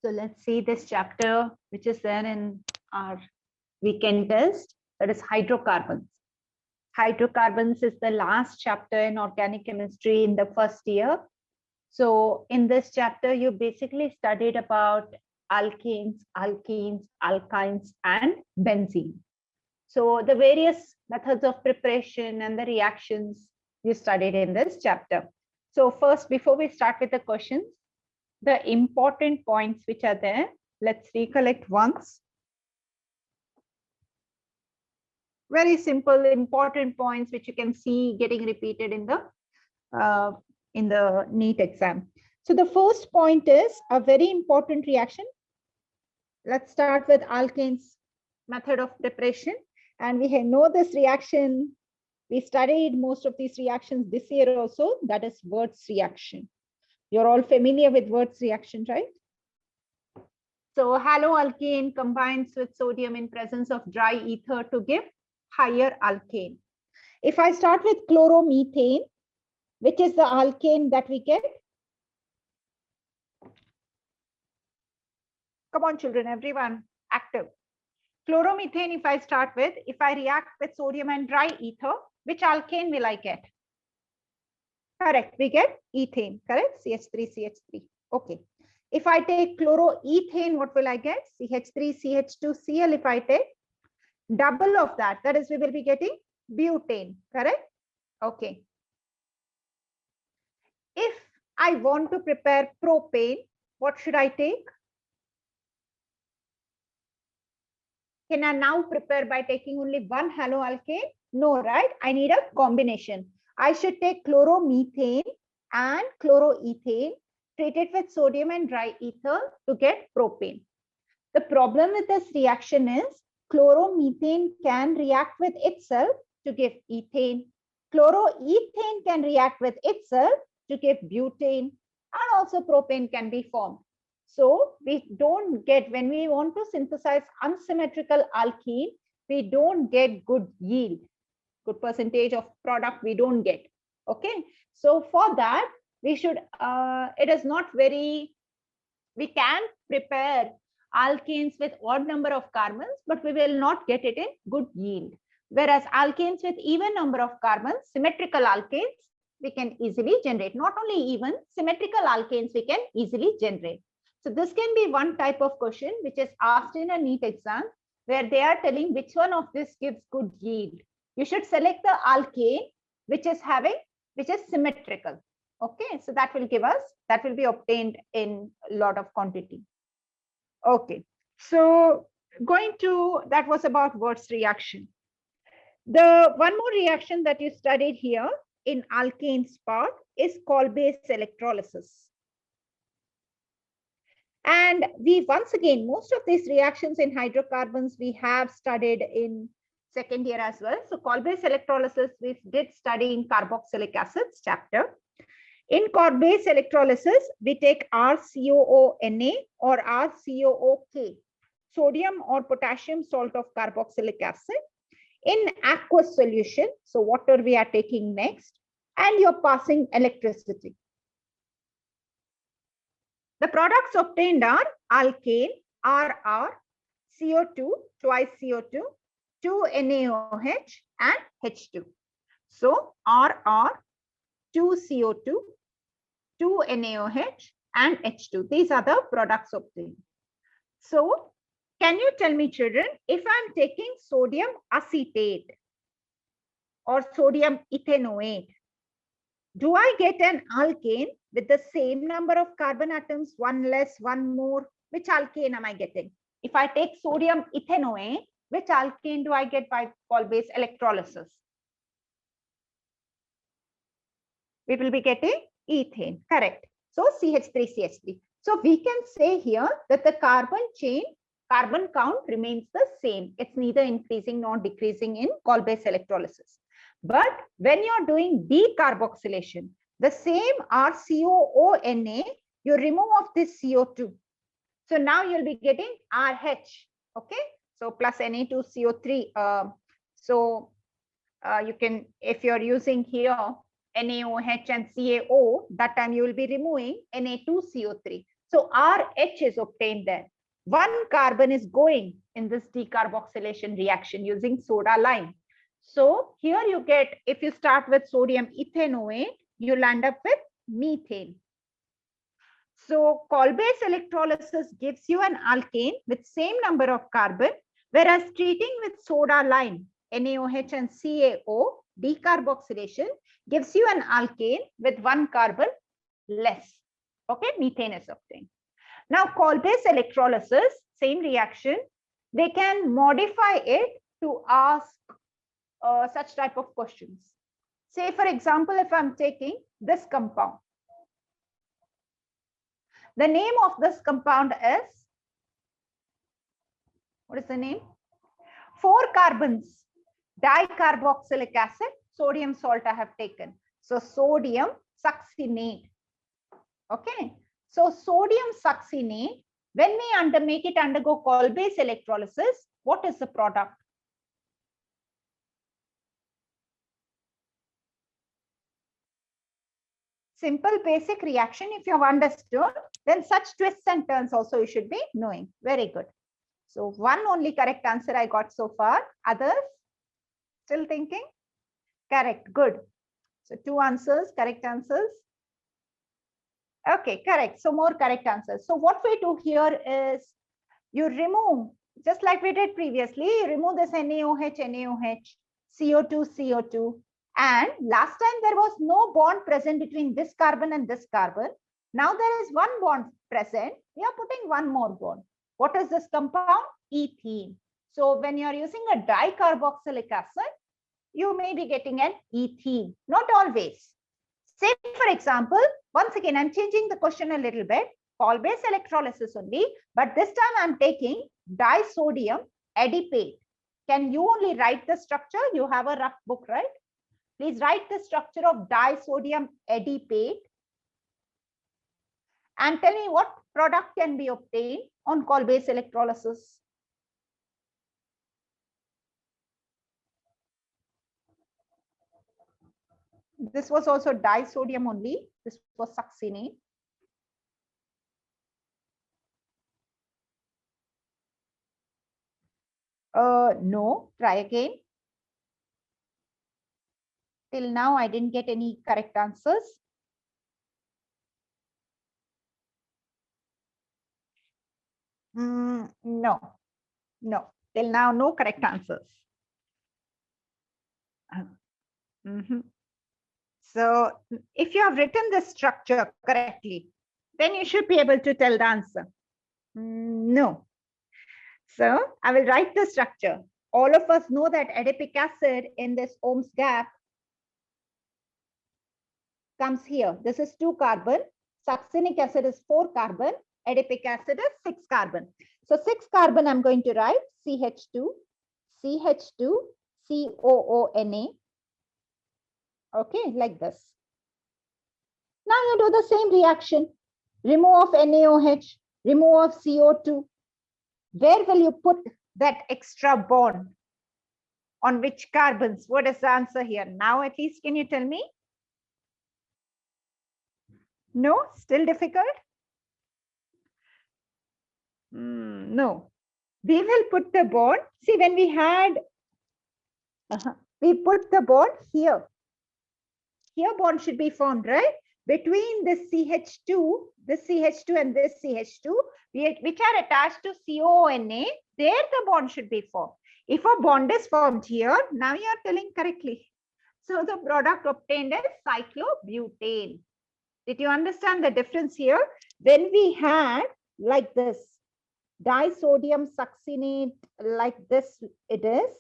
So let's see this chapter, which is there in our weekend test, that is hydrocarbons. Hydrocarbons is the last chapter in organic chemistry in the first year. So in this chapter, you basically studied about alkanes, alkenes, alkynes, and benzene. So the various methods of preparation and the reactions you studied in this chapter. So first, before we start with the questions, the important points which are there, let's recollect once. Very simple, important points which you can see getting repeated in the NEET exam. So the first point is a very important reaction. Let's start with alkanes method of preparation. And we know this reaction. We studied most of these reactions this year also. That is Wurtz reaction. You're all familiar with Wurtz reaction, right? So haloalkane combines with sodium in presence of dry ether to give higher alkane. If I start with chloromethane, which is the alkane that we get? Come on, children, everyone, active. Chloromethane, if I start with, if I react with sodium and dry ether, which alkane will I get? Correct, we get ethane, correct? CH3, CH3. Okay. If I take chloroethane, what will I get? CH3, CH2, Cl. If I take double of that, that is, we will be getting butane, correct? Okay. If I want to prepare propane, what should I take? Can I now prepare by taking only one haloalkane? No, right? I need a combination. I should take chloromethane and chloroethane, treat it with sodium and dry ether to get propane. The problem with this reaction is chloromethane can react with itself to give ethane. Chloroethane can react with itself to give butane, and also propane can be formed. So we don't get, when we want to synthesize unsymmetrical alkene, we don't get good yield, good percentage of product we don't get. Okay. So for that, we should, it is not very, we can prepare alkanes with odd number of carbons, but we will not get it in good yield. Whereas alkanes with even number of carbons, symmetrical alkanes, we can easily generate. Not only even, symmetrical alkanes we can easily generate. So this can be one type of question which is asked in a NEET exam, where they are telling which one of this gives good yield. You should select the alkane which is symmetrical. Okay, so that will give us, that will be obtained in a lot of quantity. Okay, so going to, that was about Wurtz reaction. The one more reaction that you studied here in alkanes part is Kolbe's electrolysis. And we, once again, most of these reactions in hydrocarbons we have studied in second year as well. So Kolbe's electrolysis we did study in carboxylic acids chapter. In Kolbe's electrolysis, we take RCOONA or RCOOK, sodium or potassium salt of carboxylic acid, in aqueous solution. So water we are taking next, and you're passing electricity. The products obtained are alkane, RR, CO2, twice CO2, 2 NaOH, and H2. So RR, 2 CO2, 2 NaOH, and H2. These are the products obtained. So can you tell me, children, if I'm taking sodium acetate or sodium ethanoate, do I get an alkane with the same number of carbon atoms, one less, one more? Which alkane am I getting? If I take sodium ethanoate, which alkane do I get by Kolbe's electrolysis? We will be getting ethane, correct. So CH3, CH3. So we can say here that the carbon chain, carbon count remains the same. It's neither increasing nor decreasing in Kolbe's electrolysis. But when you're doing decarboxylation, the same RCOONA, you remove of this CO2. So now you'll be getting RH, okay? So plus Na2CO3. You can, if you're using here NaOH and CaO, that time you will be removing Na2CO3. So RH is obtained there. One carbon is going in this decarboxylation reaction using soda lime. So here you get, if you start with sodium ethanoate, you'll end up with methane. So Kolbe's electrolysis gives you an alkane with same number of carbon, whereas treating with soda lime, NaOH and CaO, decarboxylation gives you an alkane with one carbon less. Okay, methane is obtained. Now Kolbe's electrolysis, same reaction, they can modify it to ask such type of questions. Say for example, if I'm taking this compound, the name of this compound is, what is the name? 4 carbons, dicarboxylic acid, sodium salt I have taken. So sodium succinate. Okay. So sodium succinate, when we make it undergo Kolbe's electrolysis, what is the product? Simple basic reaction. If you have understood, then such twists and turns also you should be knowing. Very good. So one only correct answer I got so far. Others still thinking? Correct. Good. So 2 answers, correct answers. Okay, correct. So more correct answers. So what we do here is you remove, just like we did previously, you remove this NaOH, NaOH, CO2, CO2. And last time there was no bond present between this carbon and this carbon. Now there is one bond present. We are putting one more bond. What is this compound? Ethene. So when you are using a dicarboxylic acid, you may be getting an ethene. Not always. Say for example, once again, I'm changing the question a little bit. Kolbe's electrolysis only, but this time I'm taking disodium adipate. Can you only write the structure? You have a rough book, right? Please write the structure of disodium adipate and tell me what product can be obtained on Kolbe's electrolysis. This was also disodium only. This was succinate. No, try again. Till now, I didn't get any correct answers. No. Till now, no correct answers. So if you have written the structure correctly, then you should be able to tell the answer. No. So I will write the structure. All of us know that adipic acid in this Ohm's gap comes here. This is 2 carbon. Succinic acid is 4 carbon. Adipic acid is 6 carbon. So 6 carbon, I'm going to write CH2, CH2, COONA. Okay, like this. Now you do the same reaction. Remove of NaOH, remove of CO2. Where will you put that extra bond? On which carbons? What is the answer here? Now at least can you tell me? No, still difficult? No. We will put the bond. See, when we had, we put the bond here. Here bond should be formed, right? Between this CH2 and this CH2, which are attached to CONA, there the bond should be formed. If a bond is formed here, now you are telling correctly. So the product obtained is cyclobutane. Did you understand the difference here? When we had like this, disodium succinate, like this it is.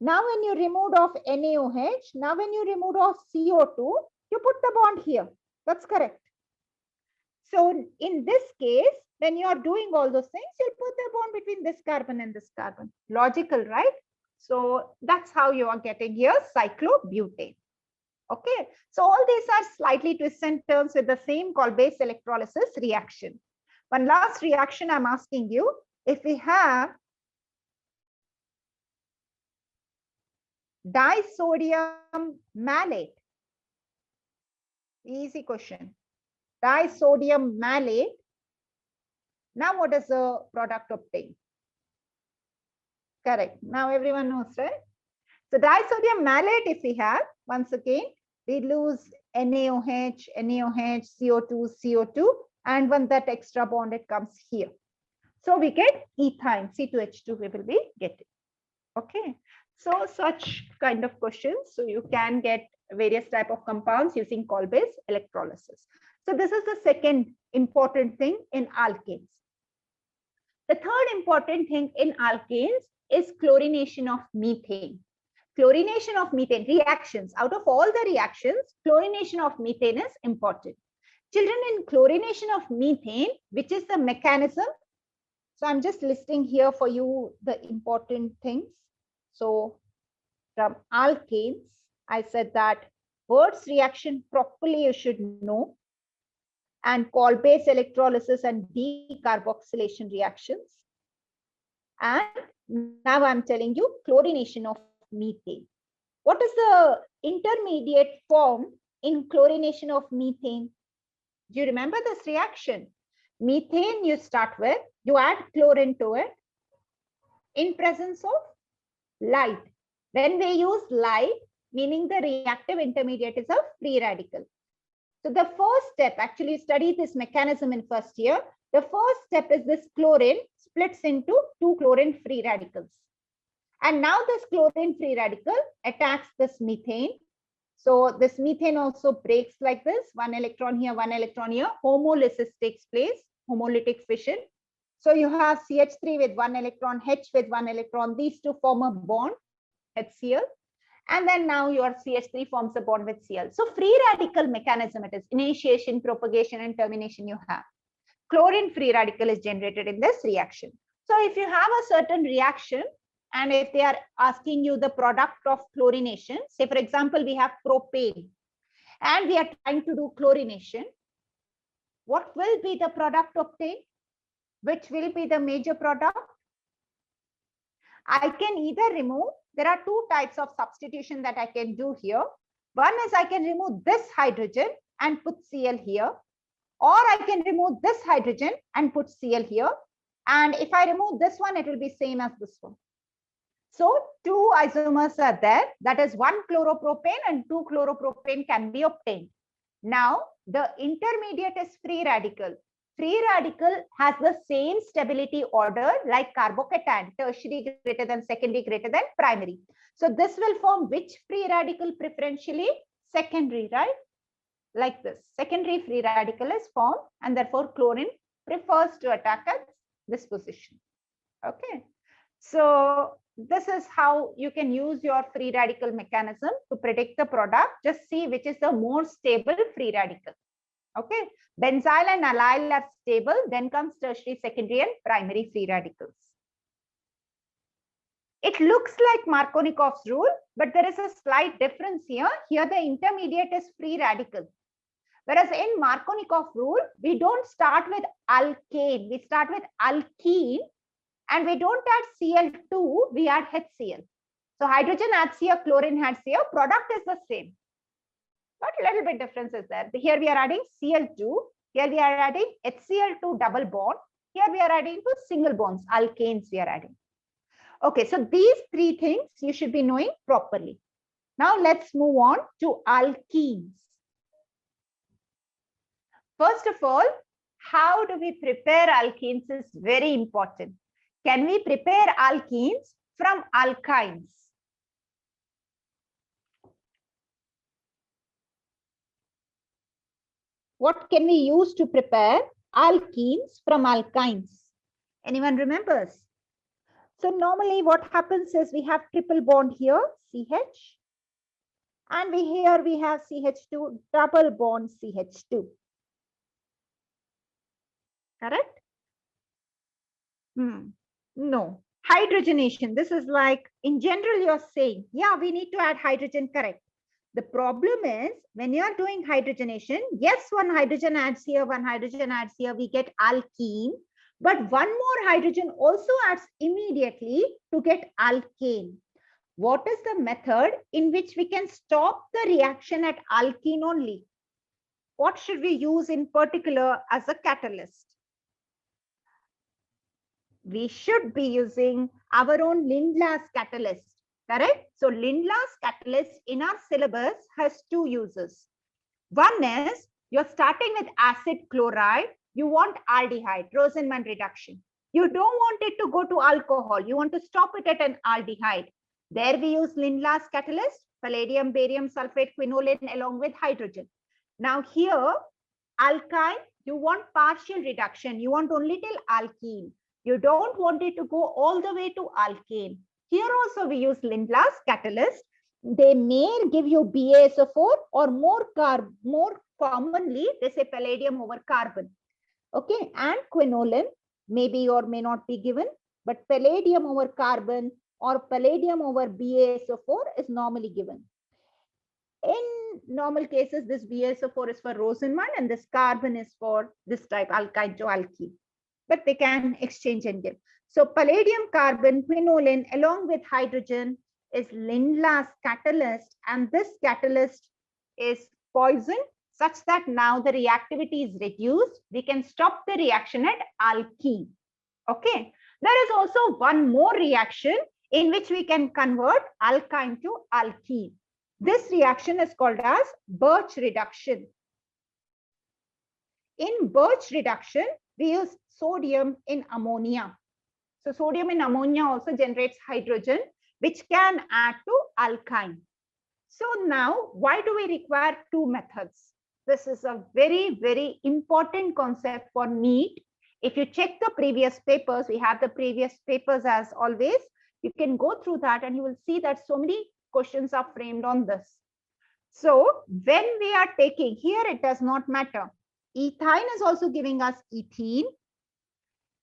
Now when you removed off NaOH, now when you removed off CO2, you put the bond here. That's correct. So in this case, when you are doing all those things, you'll put the bond between this carbon and this carbon. Logical, right? So that's how you are getting here cyclobutane. Okay, so all these are slightly twists and turns with the same Kolbe's electrolysis reaction. One last reaction I'm asking you, if we have disodium malate, easy question. disodium malate. Now what is the product obtained? Correct. Now everyone knows, right? So disodium malate, if we have, once again, we lose NaOH, NaOH, CO2, CO2, and when that extra bond, it comes here. So we get ethyne, C2H2, we will be getting. Okay. So such kind of questions. So you can get various type of compounds using Kolbe's electrolysis. So this is the second important thing in alkanes. The third important thing in alkanes is chlorination of methane. Chlorination of methane reactions. Out of all the reactions, chlorination of methane is important. Children, in chlorination of methane, which is the mechanism? So I'm just listing here for you the important things. So from alkanes, I said that Bird's reaction properly you should know, and Kolbe's electrolysis and decarboxylation reactions. And now I'm telling you chlorination of methane. What is the intermediate form in chlorination of methane? Do you remember this reaction? Methane you start with, you add chlorine to it in presence of light. When we use light, meaning the reactive intermediate is a free radical. So the first step, actually study this mechanism in first year. The first step is this chlorine splits into two chlorine free radicals. And now this chlorine free radical attacks this methane. So this methane also breaks like this, one electron here, homolysis takes place, homolytic fission. So you have CH3 with one electron, H with one electron, these two form a bond, HCl. And then now your CH3 forms a bond with Cl. So free radical mechanism it is, initiation, propagation, and termination you have. Chlorine free radical is generated in this reaction. So if you have a certain reaction, and if they are asking you the product of chlorination, say for example, we have propane, and we are trying to do chlorination, what will be the product obtained? Which will be the major product? I can either remove, there are two types of substitution that I can do here. One is I can remove this hydrogen and put Cl here, or I can remove this hydrogen and put Cl here. And if I remove this one, it will be same as this one. So two isomers are there, that is one chloropropane and two chloropropane can be obtained. Now the intermediate is free radical. Free radical has the same stability order like carbocation, tertiary greater than secondary greater than primary. So this will form which free radical preferentially? Secondary, right? Like this. Secondary free radical is formed and therefore chlorine prefers to attack at this position. Okay. So this is how you can use your free radical mechanism to predict the product. Just see which is the more stable free radical. Okay, benzyl and allyl are stable, then comes tertiary, secondary, and primary free radicals. It looks like Markovnikov's rule, but there is a slight difference here. Here the intermediate is free radical. Whereas in Markovnikov rule, we don't start with alkane, we start with alkene, and we don't add Cl2, we add HCl. So hydrogen adds here, chlorine adds here, product is the same. But a little bit difference is there. Here we are adding Cl2, here we are adding HCl2 double bond, here we are adding two single bonds, alkanes we are adding. Okay, so these three things you should be knowing properly. Now let's move on to alkenes. First of all, how do we prepare alkenes is very important. Can we prepare alkenes from alkynes? What can we use to prepare alkenes from alkynes? Anyone remembers? So normally what happens is we have triple bond here, CH, and here we have CH2, double bond CH2. Correct? No. Hydrogenation. This is like, in general, you're saying, yeah, we need to add hydrogen, correct. The problem is when you are doing hydrogenation, yes, one hydrogen adds here, one hydrogen adds here, we get alkene, but one more hydrogen also adds immediately to get alkane. What is the method in which we can stop the reaction at alkene only? what should we use in particular as a catalyst? We should be using our own Lindlas catalyst, correct? So Lindlas catalyst in our syllabus has two uses. One is you're starting with acid chloride, you want aldehyde, Rosenman reduction. You don't want it to go to alcohol, you want to stop it at an aldehyde. There we use Lindlas catalyst, palladium, barium sulfate, quinoline along with hydrogen. Now here, alkyne, you want partial reduction, you want only till alkene. You don't want it to go all the way to alkane. Here also we use Lindlas catalyst. They may give you BaSO4 or more commonly they say palladium over carbon. Okay, and quinoline maybe or may not be given, but palladium over carbon or palladium over BaSO4 is normally given. In normal cases, this BaSO4 is for Rosenman and this carbon is for this type alkyne to alkene. But they can exchange and give. So palladium, carbon, quinoline along with hydrogen is Lindlas catalyst, and this catalyst is poison such that now the reactivity is reduced. We can stop the reaction at alkene. Okay. There is also one more reaction in which we can convert alkyne to alkene. This reaction is called as Birch reduction. In Birch reduction, we use sodium in ammonia. So sodium in ammonia also generates hydrogen, which can add to alkyne. So now, why do we require two methods? This is a very, very important concept for NEET. If you check the previous papers, we have the previous papers as always. You can go through that and you will see that so many questions are framed on this. So when we are taking, here it does not matter. Ethyne is also giving us ethene.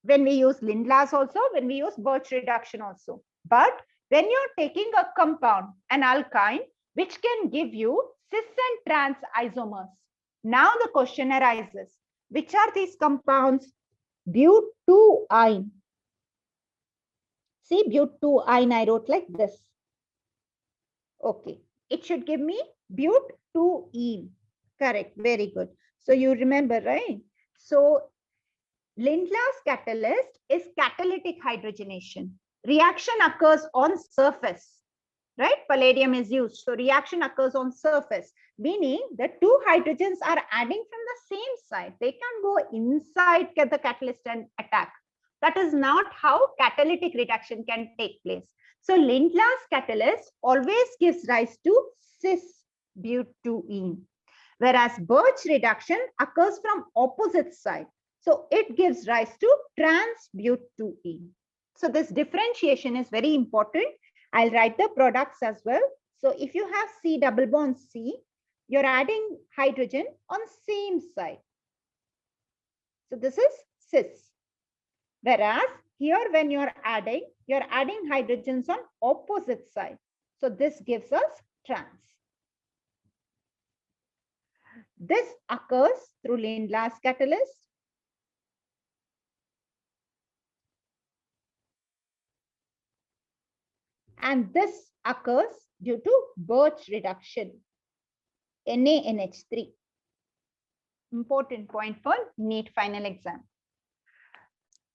When we use Lindlas also, when we use Birch reduction also. But when you're taking a compound, an alkyne, which can give you cis and trans isomers. Now the question arises, which are these compounds? But2-ine. See, but2-ine I wrote like this. Okay, it should give me but2-ene. Correct, very good. So you remember, right? So Lindlas catalyst is catalytic hydrogenation. Reaction occurs on surface, right? Palladium is used. So reaction occurs on surface, meaning the two hydrogens are adding from the same side. They can go inside the catalyst and attack. That is not how catalytic reduction can take place. So Lindlas catalyst always gives rise to cis-but2-ene, whereas Birch reduction occurs from opposite side. So it gives rise to trans-but2-ene. So this differentiation is very important. I'll write the products as well. So if you have C double bond C, you're adding hydrogen on same side. So this is cis. Whereas here when you're adding hydrogens on opposite side. So this gives us trans. This occurs through Lindlas catalyst. And this occurs due to Birch reduction, NaNH3. Important point for NEET final exam.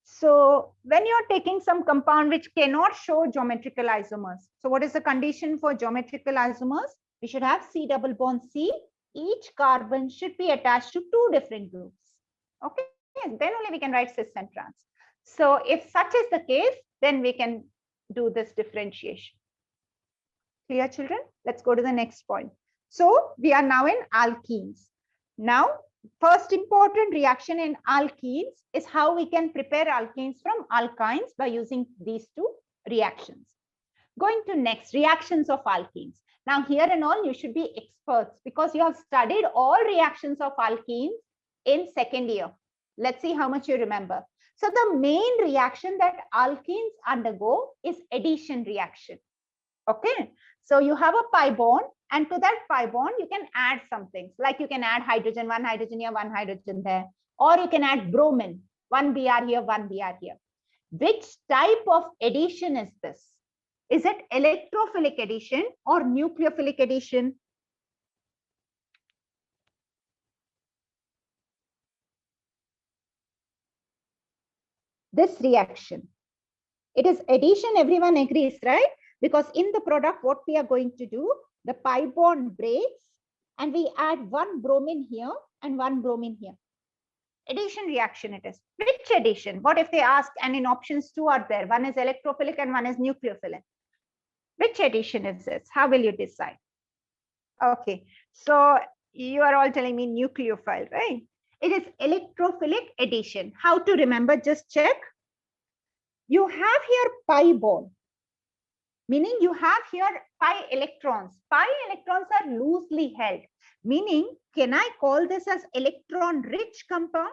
So when you're taking some compound which cannot show geometrical isomers, so what is the condition for geometrical isomers? We should have C double bond C. Each carbon should be attached to two different groups. Okay, then only we can write cis and trans. So if such is the case, then we can do this differentiation. Clear, children? Let's go to the next point. So we are now in alkenes. Now, first important reaction in alkenes is how we can prepare alkenes from alkynes by using these two reactions. Going to next, reactions of alkenes. Now here and all you should be experts because you have studied all reactions of alkenes in second year. Let's see how much you remember. So the main reaction that alkenes undergo is addition reaction. Okay, so you have a pi bond and to that pi bond you can add some things like you can add hydrogen, one hydrogen here, one hydrogen there, or you can add bromine, one Br here, one Br here. Which type of addition is this? Is it electrophilic addition or nucleophilic addition? this reaction. It is addition, everyone agrees, right? Because in the product, what we are going to do, the pi bond breaks and we add one bromine here and one bromine here. Addition reaction it is. Which addition? What if they ask, and in options 2 are there, one is electrophilic and one is nucleophilic. Which addition is this? How will you decide? Okay, so you are all telling me nucleophile, right? It is electrophilic addition. How to remember? Just check. You have here pi bond, meaning you have here pi electrons. Pi electrons are loosely held, meaning can I call this as electron rich compound?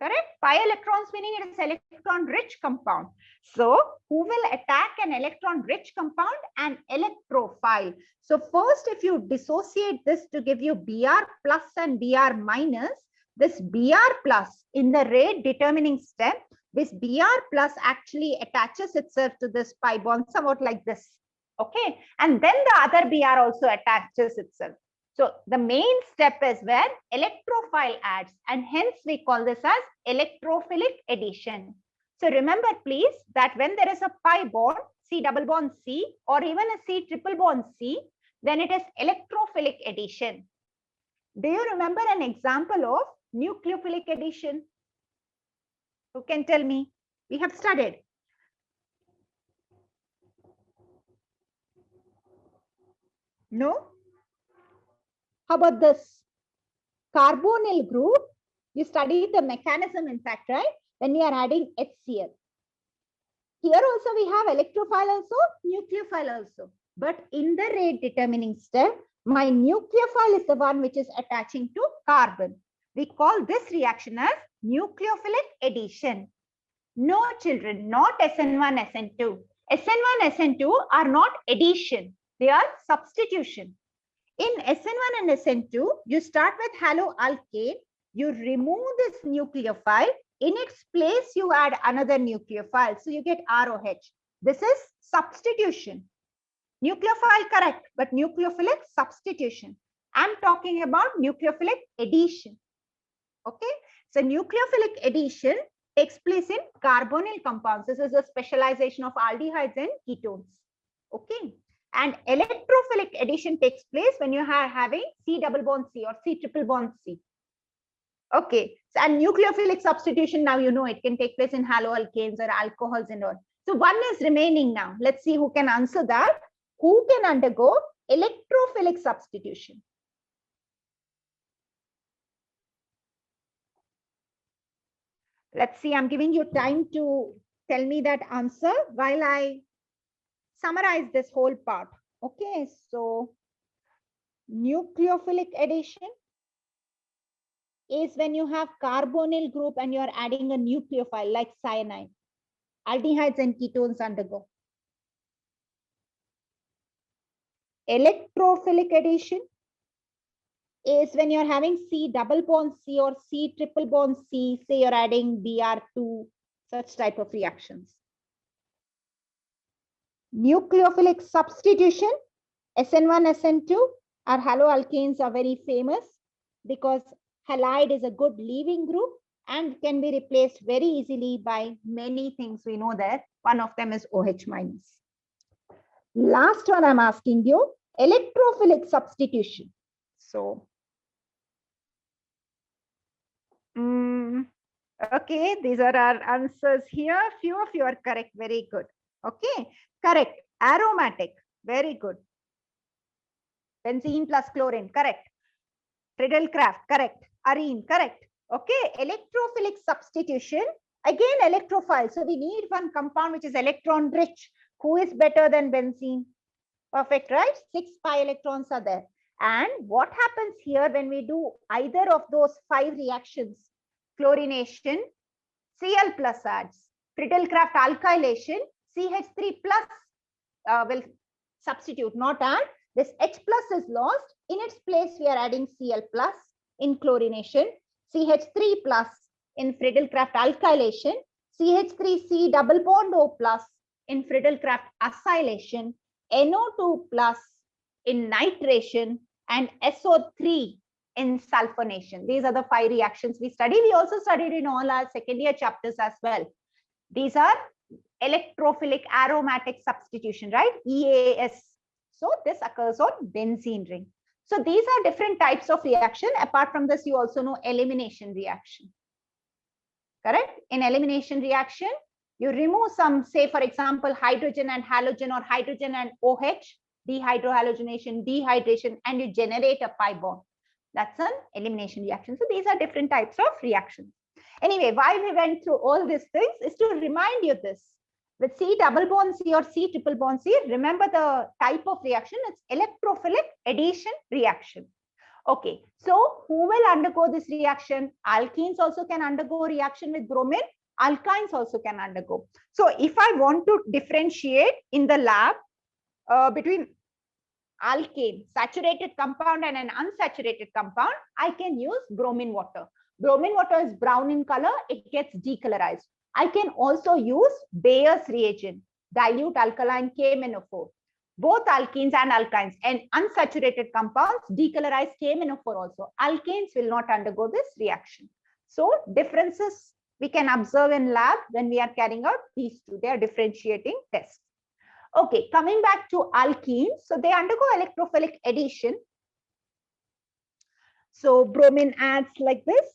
Correct? Pi electrons meaning it is electron rich compound. So who will attack an electron rich compound? An electrophile. So first, if you dissociate this to give you Br plus and Br minus, this Br plus in the rate determining step, this Br plus actually attaches itself to this pi bond somewhat like this. Okay. And then the other Br also attaches itself. So the main step is where electrophile adds, and hence we call this as electrophilic addition. So remember please that when there is a pi bond, C double bond C, or even a C triple bond C, then it is electrophilic addition. Do you remember an example of nucleophilic addition? Who can tell me? We have studied. No? How about this? Carbonyl group, you studied the mechanism in fact, right? When we are adding HCl. Here also we have electrophile also, nucleophile also. But in the rate determining step, my nucleophile is the one which is attaching to carbon. We call this reaction as nucleophilic addition. No children, not SN1, SN2. SN1, SN2 are not addition. They are substitution. In SN1 and SN2, you start with haloalkane, you remove this nucleophile, in its place you add another nucleophile, so you get ROH. This is substitution. Nucleophile correct, but nucleophilic substitution. I'm talking about nucleophilic addition. Okay, so nucleophilic addition takes place in carbonyl compounds. This is a specialization of aldehydes and ketones. Okay. And electrophilic addition takes place when you are having C double bond C or C triple bond C. Okay, so and nucleophilic substitution, now you know it can take place in haloalkanes or alcohols and all. So one is remaining now. Let's see who can answer that. Who can undergo electrophilic substitution? Let's see, I'm giving you time to tell me that answer while I summarize this whole part. Okay, so nucleophilic addition is when you have carbonyl group and you're adding a nucleophile like cyanide. Aldehydes and ketones undergo. Electrophilic addition is when you're having C double bond C or C triple bond C, say you're adding Br2, such type of reactions. Nucleophilic substitution, SN1, SN2, our haloalkanes are very famous because halide is a good leaving group and can be replaced very easily by many things we know that. One of them is OH minus. Last one I'm asking you, electrophilic substitution. So, okay, these are our answers here. Few of you are correct, very good. Okay, correct. Aromatic, very good. Benzene plus chlorine, correct. Friedel-Crafts, correct. Arene, correct. Okay, electrophilic substitution, again electrophile. So we need one compound which is electron rich. Who is better than benzene? Perfect, right? 6 pi electrons are there. And what happens here when we do either of those 5 reactions? Chlorination, Cl plus adds. Friedel-Crafts alkylation, CH3 plus will substitute, not add. This H plus is lost. In its place, we are adding Cl plus in chlorination, CH3 plus in Friedel-Crafts alkylation, CH3C double bond O plus in Friedel-Crafts acylation, NO2 plus in nitration, and SO3 in sulfonation. These are the 5 reactions we study. We also studied in all our second year chapters as well. These are electrophilic aromatic substitution, right? EAS. So this occurs on benzene ring. So these are different types of reaction. Apart from this, you also know elimination reaction. Correct? In elimination reaction, you remove some, say for example, hydrogen and halogen or hydrogen and OH, dehydrohalogenation, dehydration, and you generate a pi bond. That's an elimination reaction. So these are different types of reactions. Anyway, why we went through all these things is to remind you this. With C double bond C or C triple bond C, remember the type of reaction. It's electrophilic addition reaction. Okay, so who will undergo this reaction? Alkenes also can undergo reaction with bromine. Alkynes also can undergo. So if I want to differentiate in the lab between alkane, saturated compound and an unsaturated compound, I can use bromine water. Bromine water is brown in color, it gets decolorized. I can also use Bayer's reagent, dilute alkaline KMnO4. Both alkenes and alkynes and unsaturated compounds decolorize KMnO4 also. Alkanes will not undergo this reaction. So differences we can observe in lab when we are carrying out these two. They are differentiating tests. Okay, coming back to alkenes. So they undergo electrophilic addition. So bromine adds like this.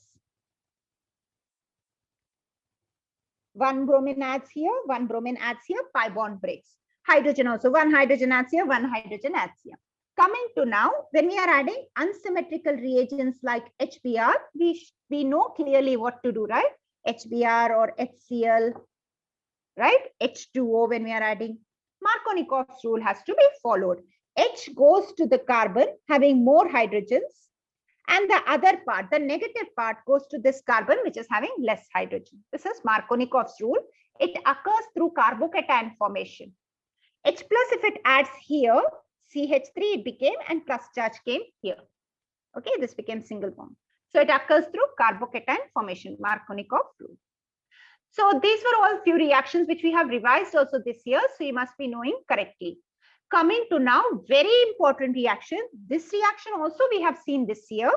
One bromine adds here, one bromine adds here, pi bond breaks. Hydrogen also, one hydrogen adds here, one hydrogen adds here. Coming to now, when we are adding unsymmetrical reagents like HBr, we know clearly what to do, right? HBr or HCl, right? H2O when we are adding. Markovnikov's rule has to be followed. H goes to the carbon having more hydrogens, and the other part, the negative part, goes to this carbon which is having less hydrogen. This is Markovnikov's rule. It occurs through carbocation formation. H plus, if it adds here, CH3 it became, and plus charge came here. Okay, this became single bond. So it occurs through carbocation formation, Markovnikov rule. So these were all few reactions which we have revised also this year. So you must be knowing correctly. Coming to now, very important reaction. This reaction also we have seen this year,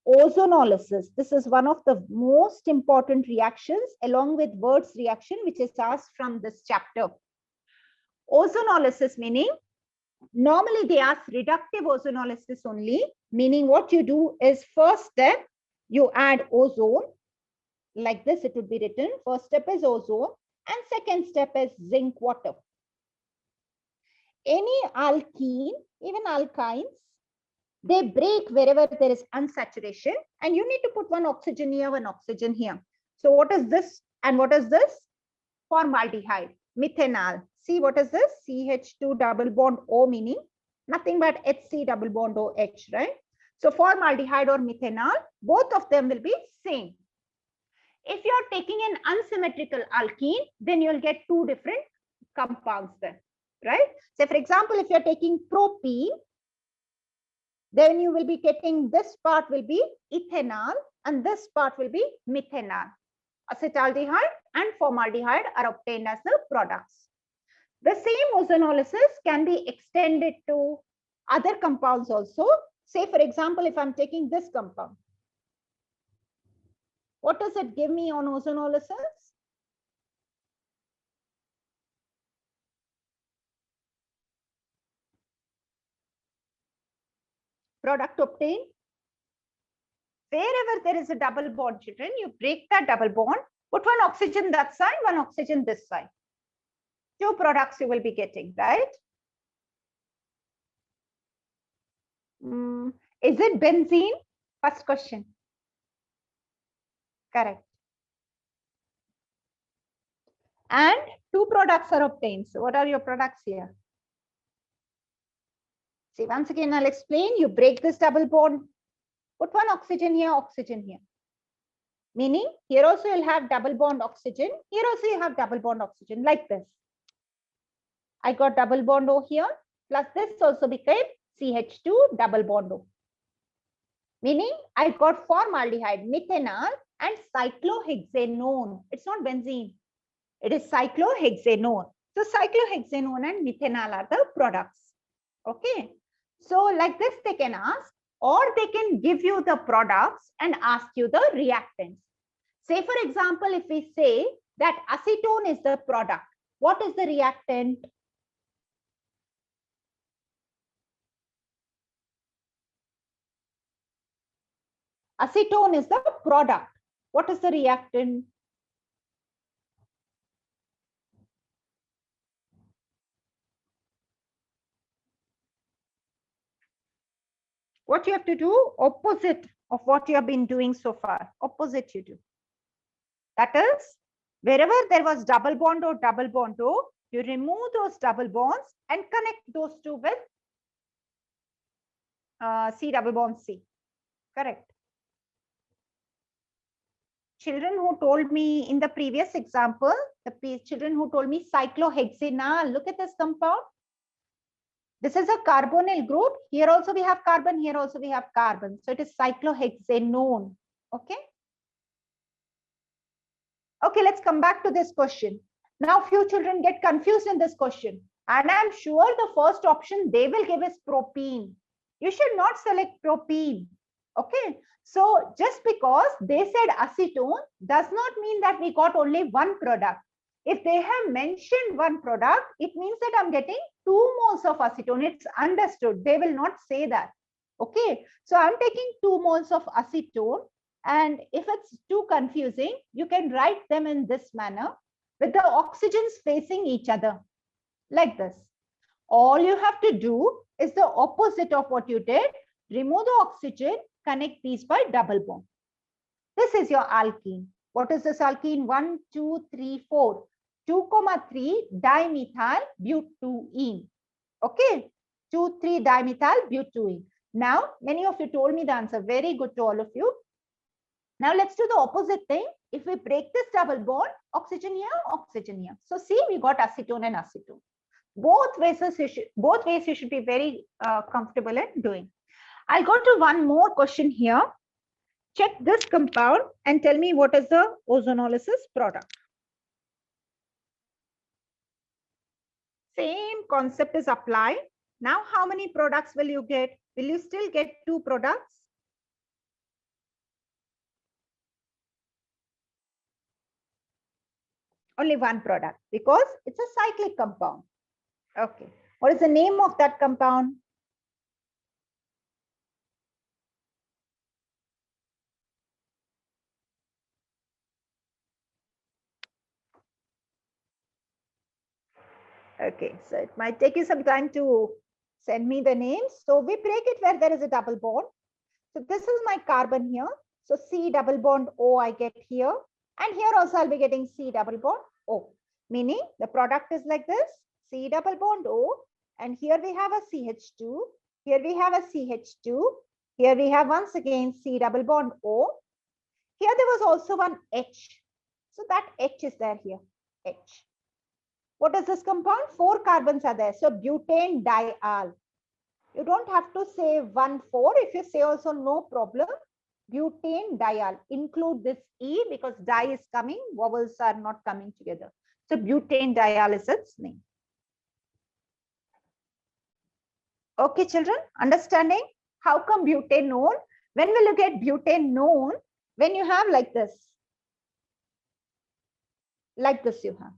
ozonolysis. This is one of the most important reactions along with Wurtz reaction, which is asked from this chapter. Ozonolysis meaning, normally they ask reductive ozonolysis only, meaning what you do is first step, you add ozone. Like this, it would be written. First step is ozone and second step is zinc water. Any alkene, even alkynes, they break wherever there is unsaturation, and you need to put one oxygen here, one oxygen here. So what is this and what is this? Formaldehyde, methanol. See, what is this? CH2 double bond O, meaning nothing but HC double bond OH, right? So formaldehyde or methanol, both of them will be same. If you are taking an unsymmetrical alkene, then you'll get two different compounds there, right? So for example, if you're taking propene, then you will be getting, this part will be ethanol and this part will be methanol. Acetaldehyde and formaldehyde are obtained as the products. The same ozonolysis can be extended to other compounds also. Say for example, if I'm taking this compound, what does it give me on ozonolysis? Product obtained. Wherever there is a double bond, children, you break that double bond, put one oxygen that side, one oxygen this side. Two products you will be getting, right? Is it benzene? First question. Correct. And two products are obtained. So what are your products here? See, once again, I'll explain. You break this double bond, put one oxygen here, oxygen here. Meaning, here also you'll have double bond oxygen. Here also you have double bond oxygen, like this. I got double bond O here, plus this also became CH2 double bond O. Meaning, I got formaldehyde, methanol, and cyclohexanone. It's not benzene. It is cyclohexanone. So cyclohexanone and methanol are the products. Okay. So like this, they can ask, or they can give you the products and ask you the reactants. Say, for example, if we say that acetone is the product, what is the reactant? Acetone is the product. What is the reactant? What you have to do, opposite of what you have been doing so far. Opposite you do. That is, wherever there was double bond O, you remove those double bonds and connect those two with C double bond C. Correct. Children who told me in the previous example, the children who told me cyclohexanal, look at this compound. This is a carbonyl group. Here also we have carbon, here also we have carbon. So it is cyclohexanone. Okay. Okay, let's come back to this question. Now few children get confused in this question. And I'm sure the first option they will give is propene. You should not select propene. Okay. So just because they said acetone does not mean that we got only one product. If they have mentioned one product, it means that I'm getting 2 moles of acetone. It's understood. They will not say that. Okay. So I'm taking 2 moles of acetone. And if it's too confusing, you can write them in this manner with the oxygens facing each other like this. All you have to do is the opposite of what you did. Remove the oxygen, connect these by double bond. This is your alkene. What is this alkene? 1, 2, 3, 4. 2,3 dimethyl butene. Okay. 2, 3 dimethyl butene. Now, many of you told me the answer. Very good to all of you. Now let's do the opposite thing. If we break this double bond, oxygen here. So see, we got acetone and acetone. Both ways you should be very comfortable in doing. I'll go to one more question here. Check this compound and tell me what is the ozonolysis product. Same concept is applied. Now, how many products will you get? Will you still get 2 products? Only 1 product because it's a cyclic compound. Okay. What is the name of that compound? Okay, so it might take you some time to send me the names. So we break it where there is a double bond. So this is my carbon here. So C double bond O I get here. And here also I'll be getting C double bond O. Meaning the product is like this. C double bond O. And here we have a CH2. Here we have a CH2. Here we have once again C double bond O. Here there was also one H. So that H is there here. H. What is this compound? 4 carbons are there. So butane diol. You don't have to say 1, 4. If you say also, no problem. Butane diol. Include this E because di is coming. Vowels are not coming together. So butane diol is its name. Okay, children, understanding? How come butane known? When will you get butane known? When you have like this. Like this you have.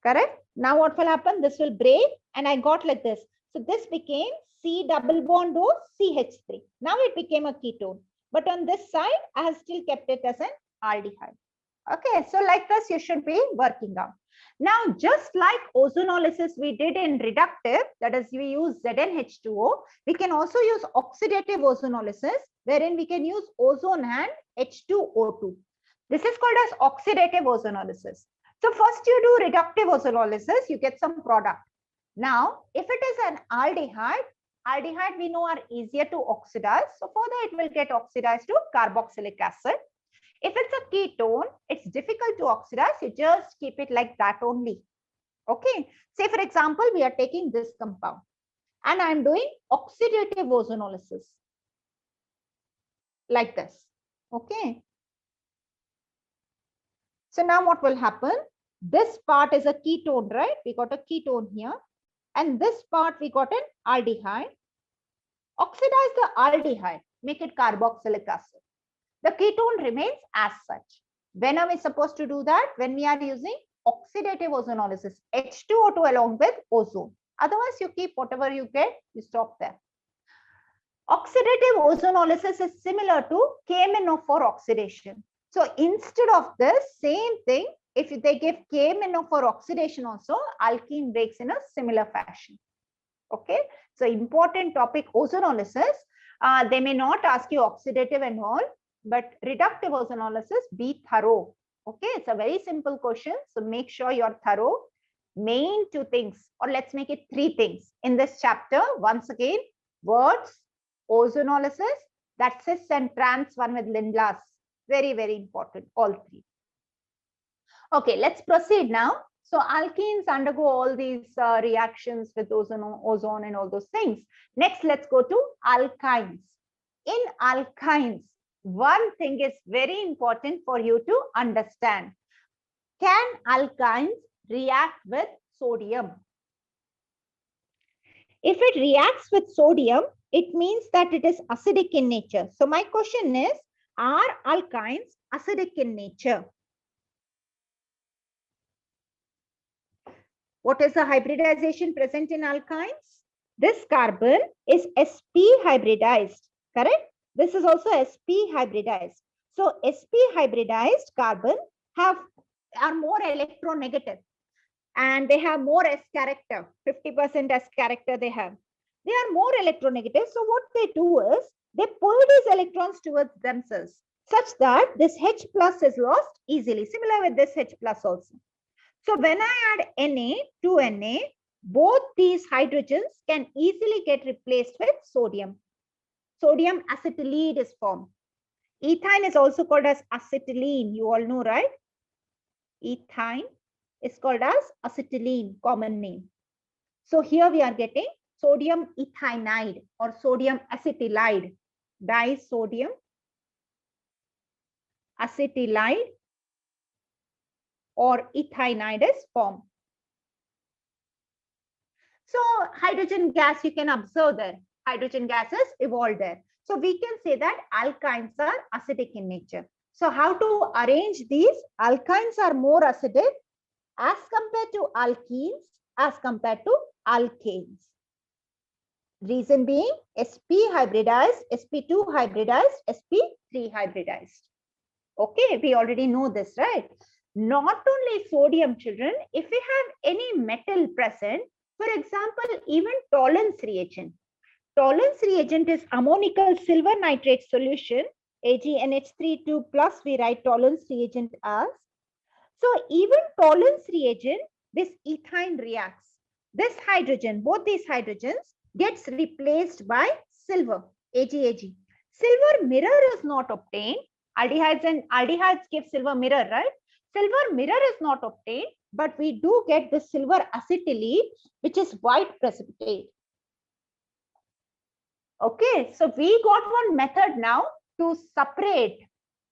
Correct? Now what will happen? This will break and I got like this. So this became C double bond O CH3. Now it became a ketone. But on this side, I have still kept it as an aldehyde. Okay, so like this, you should be working out. Now, just like ozonolysis we did in reductive, that is we use ZnH2O, we can also use oxidative ozonolysis, wherein we can use ozone and H2O2. This is called as oxidative ozonolysis. So first you do reductive ozonolysis, you get some product. Now, if it is an aldehyde we know are easier to oxidize. So further it will get oxidized to carboxylic acid. If it's a ketone, it's difficult to oxidize. You just keep it like that only. Okay. Say for example, we are taking this compound and I'm doing oxidative ozonolysis like this. Okay. So now what will happen? This part is a ketone, right? We got a ketone here. And this part we got an aldehyde. Oxidize the aldehyde, make it carboxylic acid. The ketone remains as such. When are we supposed to do that? When we are using oxidative ozonolysis, H2O2 along with ozone. Otherwise, you keep whatever you get, you stop there. Oxidative ozonolysis is similar to KMnO for oxidation. So instead of this same thing, if they give KMnO for oxidation also, alkene breaks in a similar fashion. Okay, so important topic ozonolysis. They may not ask you oxidative and all, but reductive ozonolysis, be thorough. Okay, it's a very simple question. So make sure you're thorough. Main two things, or let's make it three things in this chapter. Once again, words, ozonolysis, that cis and trans one with Lindlas. Very, very important, all three. Okay, let's proceed now. So alkenes undergo all these reactions with ozone and all those things. Next, let's go to alkynes. In alkynes, one thing is very important for you to understand. Can alkynes react with sodium? If it reacts with sodium, it means that it is acidic in nature. So my question is, are alkynes acidic in nature? What is the hybridization present in alkynes? This carbon is sp hybridized, correct? This is also sp hybridized. So sp hybridized carbon are more electronegative and they have more S character, 50% S character they have. They are more electronegative. So what they do is they pull these electrons towards themselves such that this H plus is lost easily. Similar with this H plus also. So when I add Na to Na, both these hydrogens can easily get replaced with sodium. Sodium acetylene is formed. Ethyne is also called as acetylene. You all know, right? Ethyne is called as acetylene, common name. So here we are getting sodium ethynide or sodium acetylide, disodium acetylide or ethynide is formed. So hydrogen gas, you can observe there. Hydrogen gases evolved there. So we can say that alkynes are acidic in nature. So how to arrange these? Alkynes are more acidic as compared to alkenes, as compared to alkanes. Reason being sp hybridized, sp2 hybridized, sp3 hybridized. Okay, we already know this, right? Not only sodium, children, if we have any metal present, for example, even Tollens reagent. Tollens reagent is ammonical silver nitrate solution, AgNH32 plus we write Tollens reagent as. So even Tollens reagent, this ethyne reacts. This hydrogen, both these hydrogens gets replaced by silver, AgAg. Silver mirror is not obtained. Aldehydes and aldehydes give silver mirror, right? Silver mirror is not obtained, but we do get the silver acetylene, which is white precipitate. Okay, so we got one method now to separate,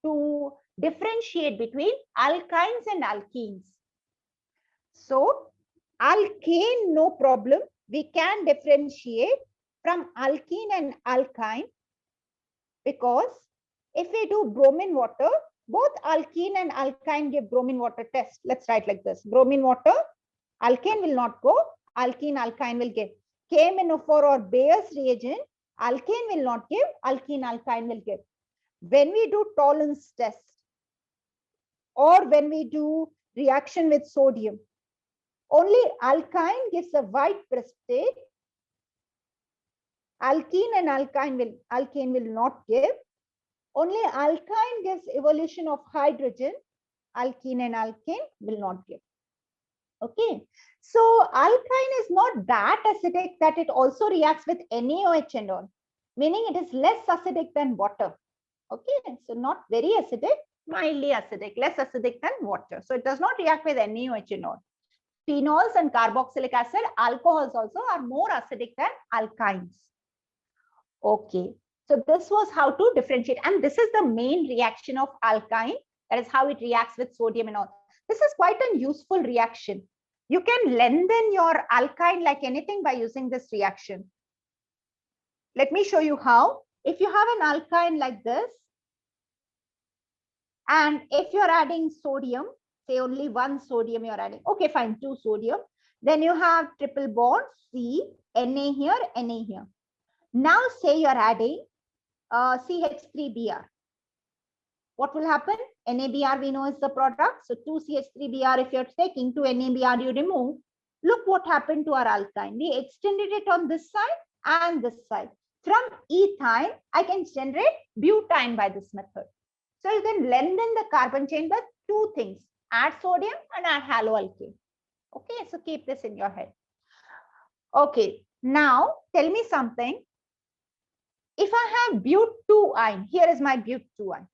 to differentiate between alkynes and alkenes. So alkane, no problem. We can differentiate from alkene and alkyne because if we do bromine water, both alkene and alkyne give bromine water test. Let's write like this. Bromine water, alkane will not go, alkene, alkyne will give. KMnO4 or Bayer's reagent, alkane will not give, alkene, alkyne will give. When we do Tollens test or when we do reaction with sodium, only alkyne gives a white precipitate. Alkene and alkane will not give. Only alkyne gives evolution of hydrogen. Alkene and alkane will not give. Okay. So alkyne is not that acidic that it also reacts with NaOH and all, meaning it is less acidic than water. Okay. So not very acidic, mildly acidic, less acidic than water. So it does not react with NaOH and all. Phenols and carboxylic acid, alcohols also are more acidic than alkynes. Okay. So this was how to differentiate. And this is the main reaction of alkyne. That is how it reacts with sodium and all. This is quite a useful reaction. You can lengthen your alkyne like anything by using this reaction. let me show you how. If you have an alkyne like this, and if you're adding sodium, say only one sodium you're adding, okay, fine, 2 sodium, then you have triple bond C, Na here, Na here. Now say you're adding CH3Br. What will happen? NaBr we know is the product. So 2 CH3Br, if you're taking 2 NaBr, you remove. Look what happened to our alkyne. We extended it on this side and this side. From ethyne, I can generate butane by this method. So you can lengthen the carbon chain by 2 things. Add sodium and add haloalkane. Okay, so keep this in your head. Okay, now tell me something. If I have but2-ine, here is my but2-ine.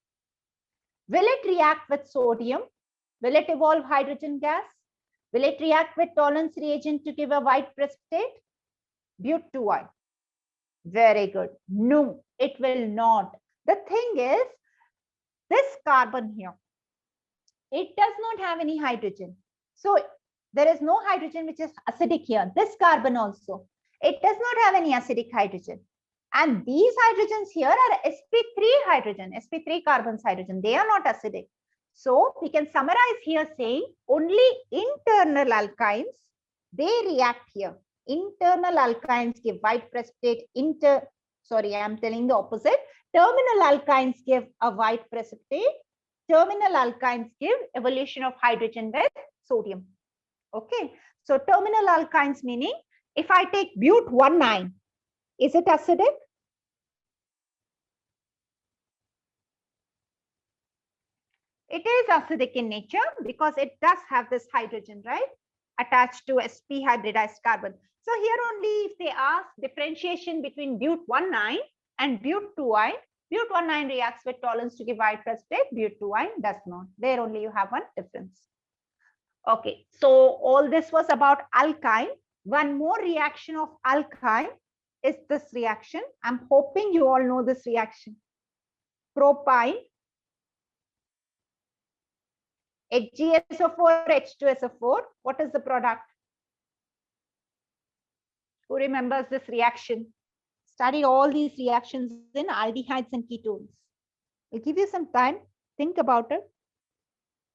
Will it react with sodium? Will it evolve hydrogen gas? Will it react with Tollens reagent to give a white precipitate? But2-ine. Very good. No, it will not. The thing is, this carbon here, it does not have any hydrogen. So there is no hydrogen which is acidic here. This carbon also, it does not have any acidic hydrogen. And these hydrogens here are sp3 hydrogen, sp3 carbons hydrogen. They are not acidic. So we can summarize here saying only internal alkynes, they react here. Internal alkynes give white precipitate. I'm telling the opposite. Terminal alkynes give a white precipitate. Terminal alkynes give evolution of hydrogen with sodium. Okay. So terminal alkynes meaning if I take but1-ine, is it acidic? It is acidic in nature because it does have this hydrogen, right? Attached to sp hybridized carbon. So here only if they ask differentiation between but1-ine and but2-ine, but1-ine reacts with Tollens to give white precipitate, but2-ine does not. There only you have one difference. Okay, so all this was about alkyne. One more reaction of alkyne is this reaction. I'm hoping you all know this reaction. Propyne, HgSO4, H2SO4. What is the product? Who remembers this reaction? Study all these reactions in aldehydes and ketones. I'll give you some time. Think about it.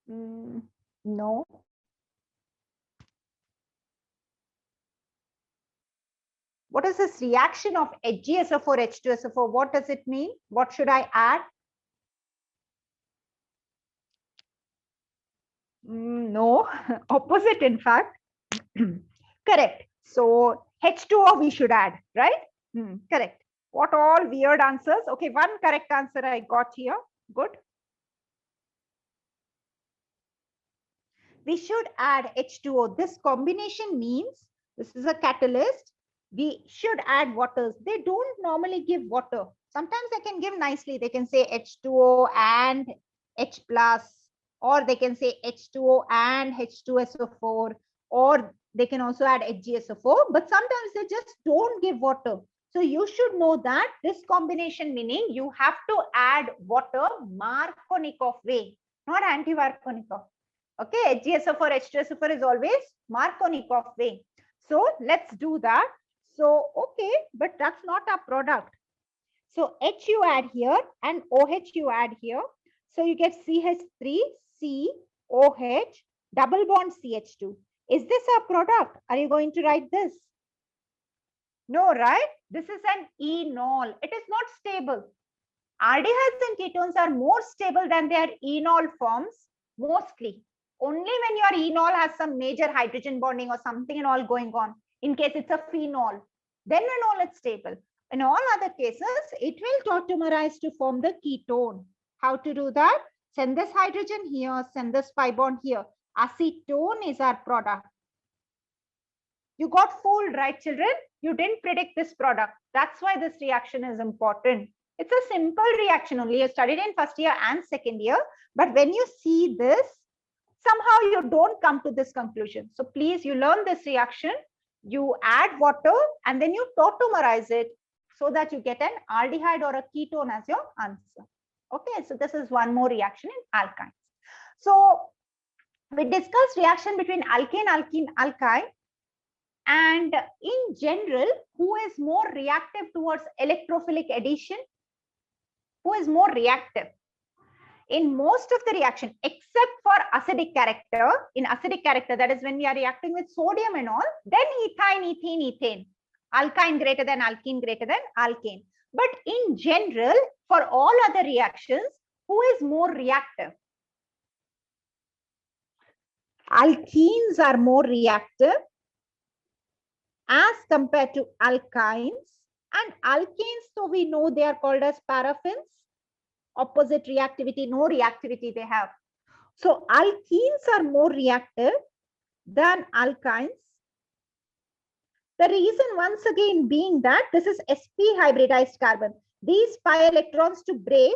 No. What is this reaction of HgSO4, H2SO4? What does it mean? What should I add? No, opposite in fact. Correct. So H2O we should add, right? Correct. What all weird answers? Okay, one correct answer I got here. Good. We should add H2O. This combination means this is a catalyst. We should add waters. They don't normally give water. Sometimes they can give nicely. They can say H2O and H plus, or they can say H2O and H2SO4, or they can also add HgSO4, but sometimes they just don't give water. So you should know that this combination meaning you have to add water Markovnikov way, not anti-Markovnikov. Okay, HgSO4, H2SO4 is always Markovnikov way. So let's do that. So, okay, but that's not our product. So H you add here and OH you add here. So you get CH3, C, OH, double bond CH2. Is this our product? Are you going to write this? No, right? This is an enol. It is not stable. Aldehydes and ketones are more stable than their enol forms, mostly. Only when your enol has some major hydrogen bonding or something and all going on. In case it's a phenol, then and all it's stable. In all other cases, it will tautomerize to form the ketone. How to do that? Send this hydrogen here, send this pi bond here. Acetone is our product. You got fooled, right, children? You didn't predict this product. That's why this reaction is important. It's a simple reaction only. You studied in first year and second year. But when you see this, somehow you don't come to this conclusion. So please, you learn this reaction. You add water and then you tautomerize it so that you get an aldehyde or a ketone as your answer. Okay, so this is one more reaction in alkynes. So we discussed reaction between alkane, alkene, alkyne. And in general, who is more reactive towards electrophilic addition? Who is more reactive? In most of the reaction, except for acidic character, in acidic character, that is when we are reacting with sodium and all, then ethyne, ethene, ethane, alkyne greater than alkene greater than alkane. But in general, for all other reactions, who is more reactive? Alkenes are more reactive as compared to alkynes, and alkanes, so we know they are called as paraffins. Opposite reactivity, no reactivity they have. So alkenes are more reactive than alkynes. The reason once again being that this is sp hybridized carbon. These pi electrons to break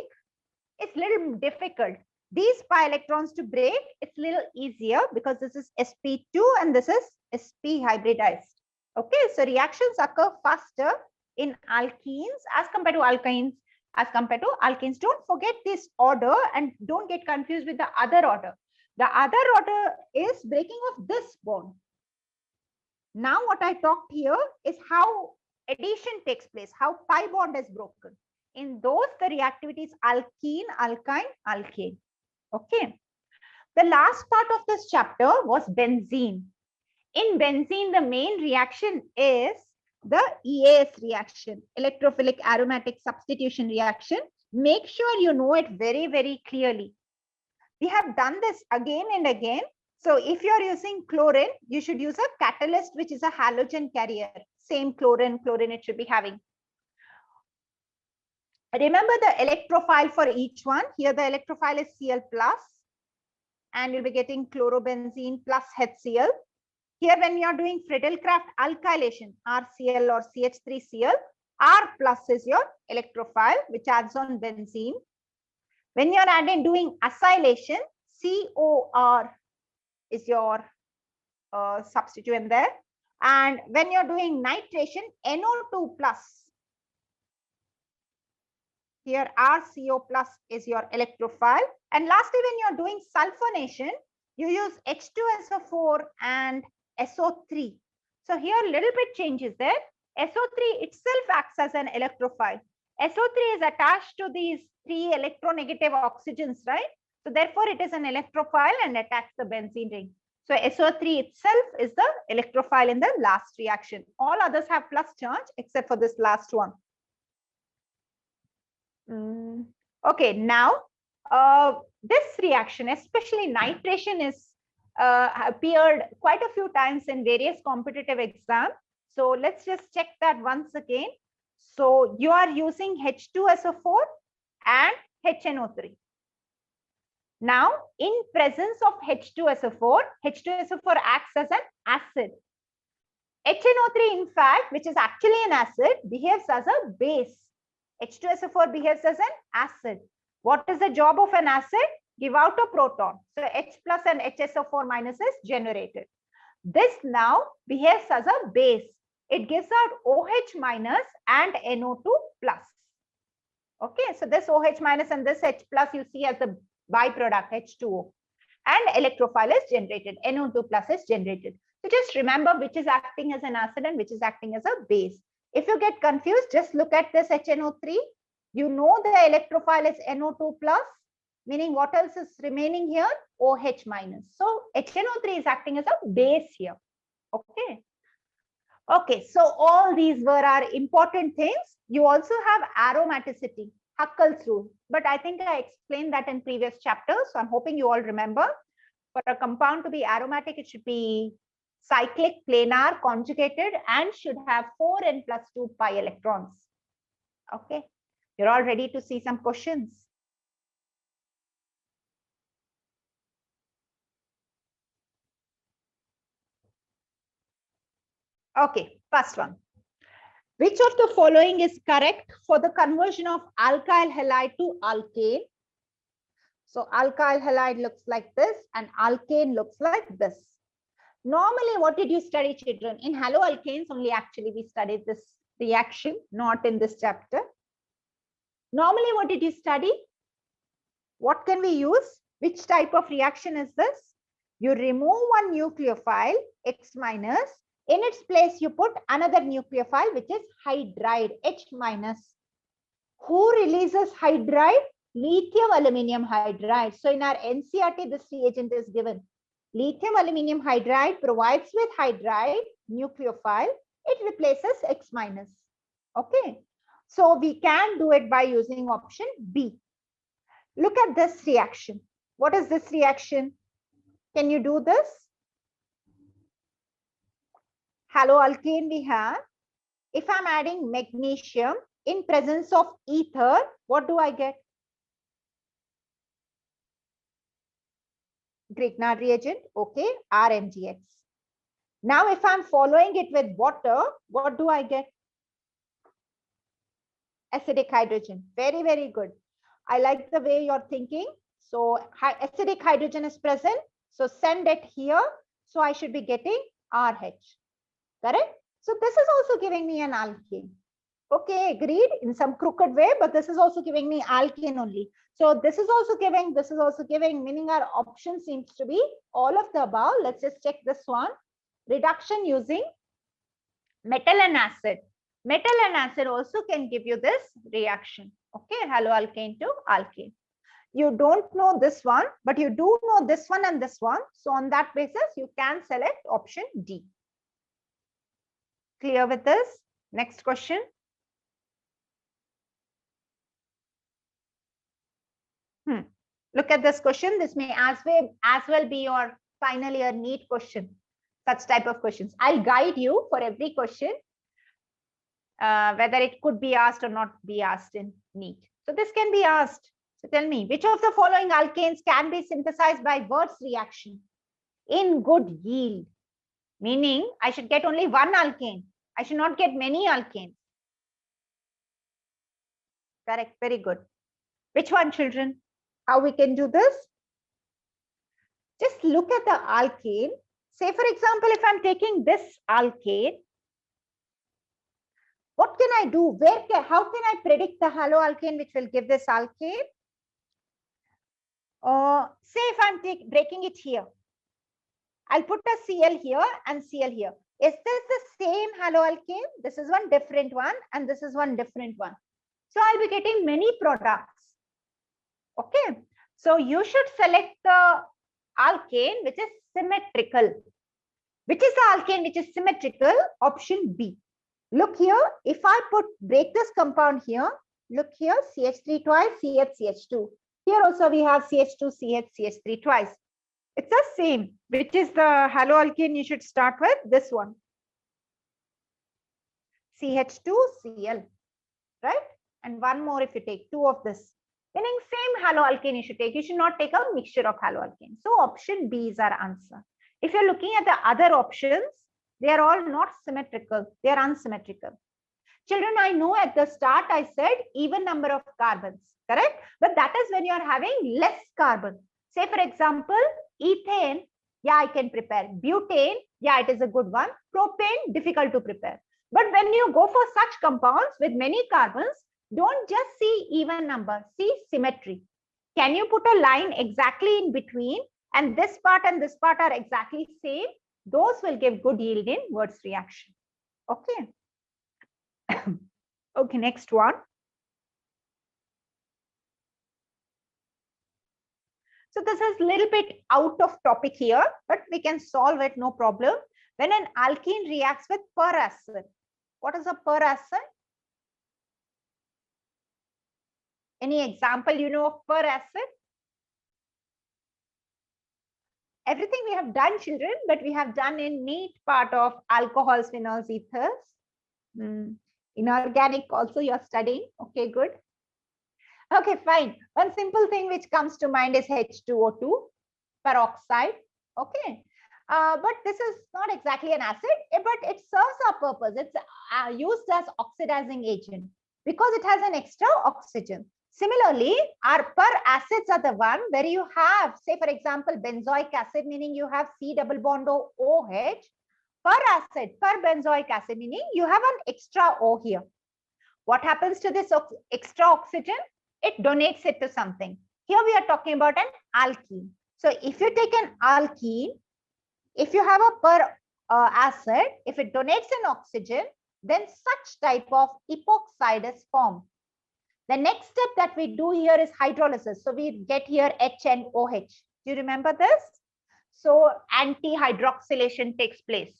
is little difficult. These pi electrons to break, it's little easier because this is sp2 and this is sp hybridized. Okay, so reactions occur faster in alkenes as compared to alkynes, as compared to alkenes. Don't forget this order and don't get confused with the other order. The other order is breaking of this bond. Now what I talked here is how addition takes place, how pi bond is broken. In those, the reactivity is alkene, alkyne, alkane. Okay. The last part of this chapter was benzene. In benzene, the main reaction is the EAS reaction, electrophilic aromatic substitution reaction. Make sure you know it very, very clearly. We have done this again and again. So if you're using chlorine, you should use a catalyst, which is a halogen carrier. Same chlorine it should be having. Remember the electrophile for each one. Here the electrophile is Cl+, and you'll be getting chlorobenzene plus HCl. Here when you are doing Friedel-Crafts alkylation, RCl or CH3Cl, R+ is your electrophile, which adds on benzene. When you're doing acylation, COR is your substituent there. And when you're doing nitration, NO2+. Here RCO+ is your electrophile. And lastly, when you're doing sulfonation, you use H2SO4 and SO3. So here a little bit changes there. SO3 itself acts as an electrophile. SO3 is attached to these 3 electronegative oxygens, right? So therefore it is an electrophile and attacks the benzene ring. So SO3 itself is the electrophile in the last reaction. All others have plus charge except for this last one. Okay, now this reaction, especially nitration, is appeared quite a few times in various competitive exams. So let's just check that once again. So you are using H2SO4 and HNO3. Now, in presence of H2SO4, H2SO4 acts as an acid. HNO3, in fact, which is actually an acid, behaves as a base. H2SO4 behaves as an acid. What is the job of an acid? Give out a proton. So H+ and HSO4- is generated. This now behaves as a base. It gives out OH- and NO2+. Okay, so this OH- and this H+ you see as the byproduct H2O. And electrophile is generated. NO2+ is generated. So just remember which is acting as an acid and which is acting as a base. If you get confused, just look at this HNO3. You know the electrophile is NO2+, meaning what else is remaining here? OH-. So HNO3 is acting as a base here. Okay. Okay, so all these were our important things. You also have aromaticity, Huckel's rule. But I think I explained that in previous chapters. So I'm hoping you all remember. For a compound to be aromatic, it should be cyclic, planar, conjugated, and should have 4n+2 pi electrons. Okay, you're all ready to see some questions. Okay, first one. Which of the following is correct for the conversion of alkyl halide to alkane? So alkyl halide looks like this and alkane looks like this. Normally, what did you study, children? In haloalkanes only actually we studied this reaction, not in this chapter. Normally, what did you study? What can we use? Which type of reaction is this? You remove one nucleophile, X-, In its place, you put another nucleophile, which is hydride, H minus. Who releases hydride? Lithium aluminium hydride. So in our NCERT, this reagent is given. Lithium aluminium hydride provides with hydride nucleophile. It replaces X minus. Okay. So we can do it by using option B. Look at this reaction. What is this reaction? Can you do this? Haloalkane we have. If I'm adding magnesium in presence of ether, what do I get? Grignard reagent, okay, RMGX. Now, if I'm following it with water, what do I get? Acidic hydrogen. Very, very good. I like the way you're thinking. So acidic hydrogen is present. So send it here. So I should be getting RH. Correct? So this is also giving me an alkane. Okay, agreed, in some crooked way, but this is also giving me alkane only. So this is also giving, meaning our option seems to be all of the above. Let's just check this one. Reduction using metal and acid. Metal and acid also can give you this reaction. Okay, haloalkane to alkane. You don't know this one, but you do know this one and this one. So on that basis, you can select option D. Clear with this? Next question. Look at this question. This may as well be your final year NEET question. Such type of questions. I'll guide you for every question, whether it could be asked or not be asked in NEET. So this can be asked. So tell me, which of the following alkanes can be synthesized by Wurtz reaction in good yield? Meaning, I should get only one alkane. I should not get many alkanes. Correct. Very good. Which one, children? How we can do this? Just look at the alkane. Say, for example, if I'm taking this alkane, what can I do? How can I predict the haloalkane which will give this alkane? Say if I'm breaking it here, I'll put a Cl here and Cl here. Is this the same haloalkane? This is one different one and this is one different one. So I'll be getting many products. Okay. So you should select the alkane which is symmetrical. Which is the alkane which is symmetrical? Option B. Look here. If I break this compound here, look here, CH3 twice, CH, CH2. Here also we have CH2, CH, CH3 twice. It's the same. Which is the haloalkane you should start with? This one. CH2Cl, right? And one more if you take two of this. Meaning same haloalkane you should take. You should not take a mixture of haloalkane. So option B is our answer. If you're looking at the other options, they are all not symmetrical. They are unsymmetrical. Children, I know at the start I said even number of carbons, correct? But that is when you are having less carbon. Say for example, ethane, yeah, I can prepare. Butane, yeah, it is a good one. Propane, difficult to prepare. But when you go for such compounds with many carbons, don't just see even number, see symmetry. Can you put a line exactly in between and this part are exactly same? Those will give good yield in Wurtz reaction. Okay. Okay, next one. So this is a little bit out of topic here, but we can solve it, no problem. When an alkene reacts with peracid, what is a peracid? Any example you know of peracid? Everything we have done, children, but we have done in NEET part of alcohols, phenols, ethers. Inorganic also you are studying. Okay, good. Okay, fine. One simple thing which comes to mind is H2O2, peroxide. Okay. But this is not exactly an acid, but it serves our purpose. It's used as oxidizing agent because it has an extra oxygen. Similarly, our peracids are the one where you have, say for example, benzoic acid, meaning you have C double bond OH. Peracid, perbenzoic acid, meaning you have an extra O here. What happens to this extra oxygen? It donates it to something. Here we are talking about an alkene. So if you take an alkene, if you have acid, if it donates an oxygen, then such type of epoxide is formed. The next step that we do here is hydrolysis. So we get here H and OH. Do you remember this? So anti-hydroxylation takes place.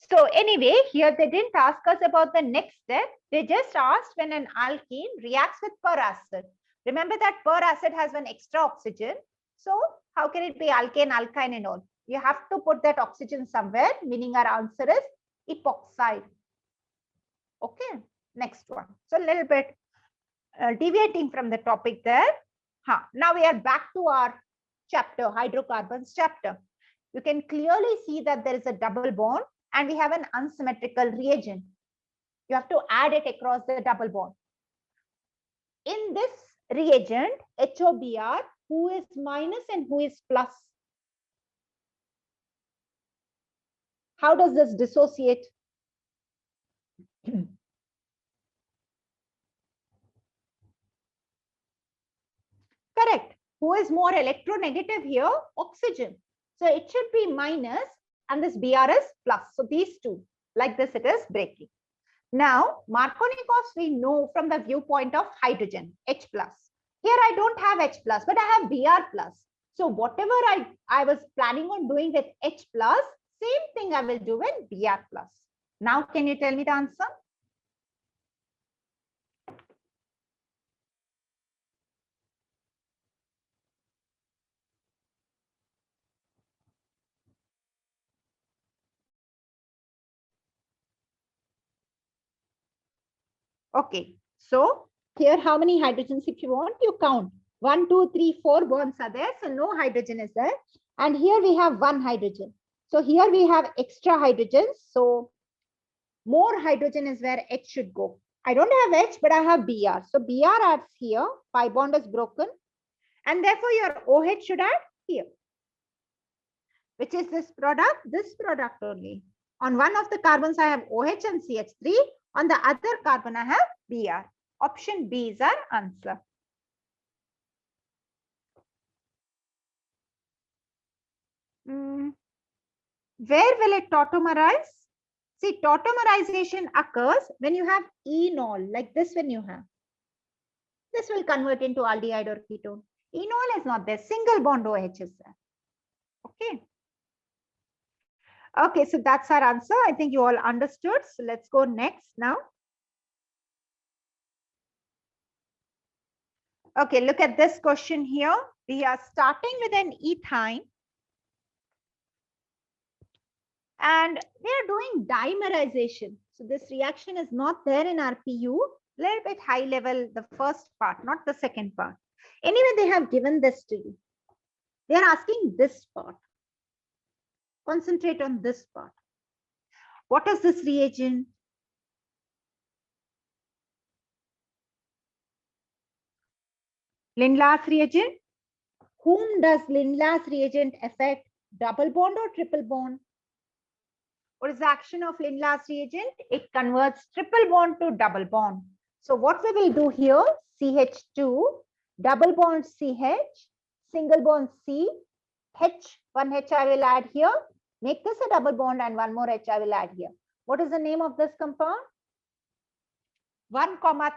So anyway, here they didn't ask us about the next step. They just asked when an alkene reacts with peracid. Remember that peracid has one extra oxygen. So how can it be alkane, alkyne and all? You have to put that oxygen somewhere, meaning our answer is epoxide. Okay, next one. So a little bit deviating from the topic there. Now we are back to our chapter, hydrocarbons chapter. You can clearly see that there is a double bond and we have an unsymmetrical reagent. You have to add it across the double bond. In this reagent, HOBr, who is minus and who is plus? How does this dissociate? Correct. Who is more electronegative here? Oxygen. So it should be minus and this Br is plus. So these two, like this, it is breaking. Now, Markovnikovs we know from the viewpoint of hydrogen, H plus. Here I don't have H plus, but I have Br plus. So whatever I was planning on doing with H plus, same thing I will do with Br plus. Now, can you tell me the answer? Okay, so here how many hydrogens if you want, you count. 1, 2, 3, 4 bonds are there, so no hydrogen is there. And here we have one hydrogen. So here we have extra hydrogens. So more hydrogen is where H should go. I don't have H, but I have Br. So Br adds here, pi bond is broken. And therefore your OH should add here. Which is this product only. On one of the carbons, I have OH and CH3. On the other carbon, I have Br. Option B is our answer. Where will it tautomerize? See, tautomerization occurs when you have enol, like this when you have. This will convert into aldehyde or ketone. Enol is not there. Single bond OH is there. Okay. Okay, so that's our answer. I think you all understood. So let's go next now. Okay, look at this question here. We are starting with an ethyne. And we are doing dimerization. So this reaction is not there in our PU. Little bit high level, the first part, not the second part. Anyway, they have given this to you. They are asking this part. Concentrate on this part. What is this reagent? Lindlar's reagent. Whom does Lindlar's reagent affect? Double bond or triple bond? What is the action of Lindlar's reagent? It converts triple bond to double bond. So what we will do here, CH2, double bond CH, single bond C, H, one H I will add here. Make this a double bond and one more H I will add here. What is the name of this compound? 1,3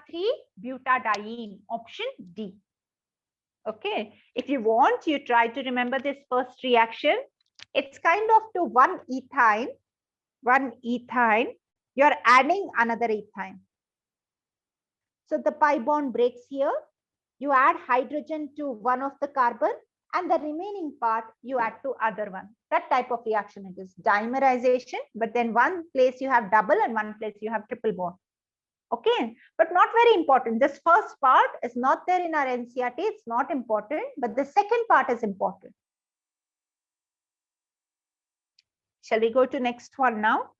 butadiene, option D. Okay, if you want, you try to remember this first reaction. It's kind of to one ethyne, you're adding another ethyne. So the pi bond breaks here. You add hydrogen to one of the carbon and the remaining part you add to other one. That type of reaction it is dimerization, but then one place you have double and one place you have triple bond. Okay, but not very important. This first part is not there in our NCERT. It's not important, but the second part is important. Shall we go to next one now?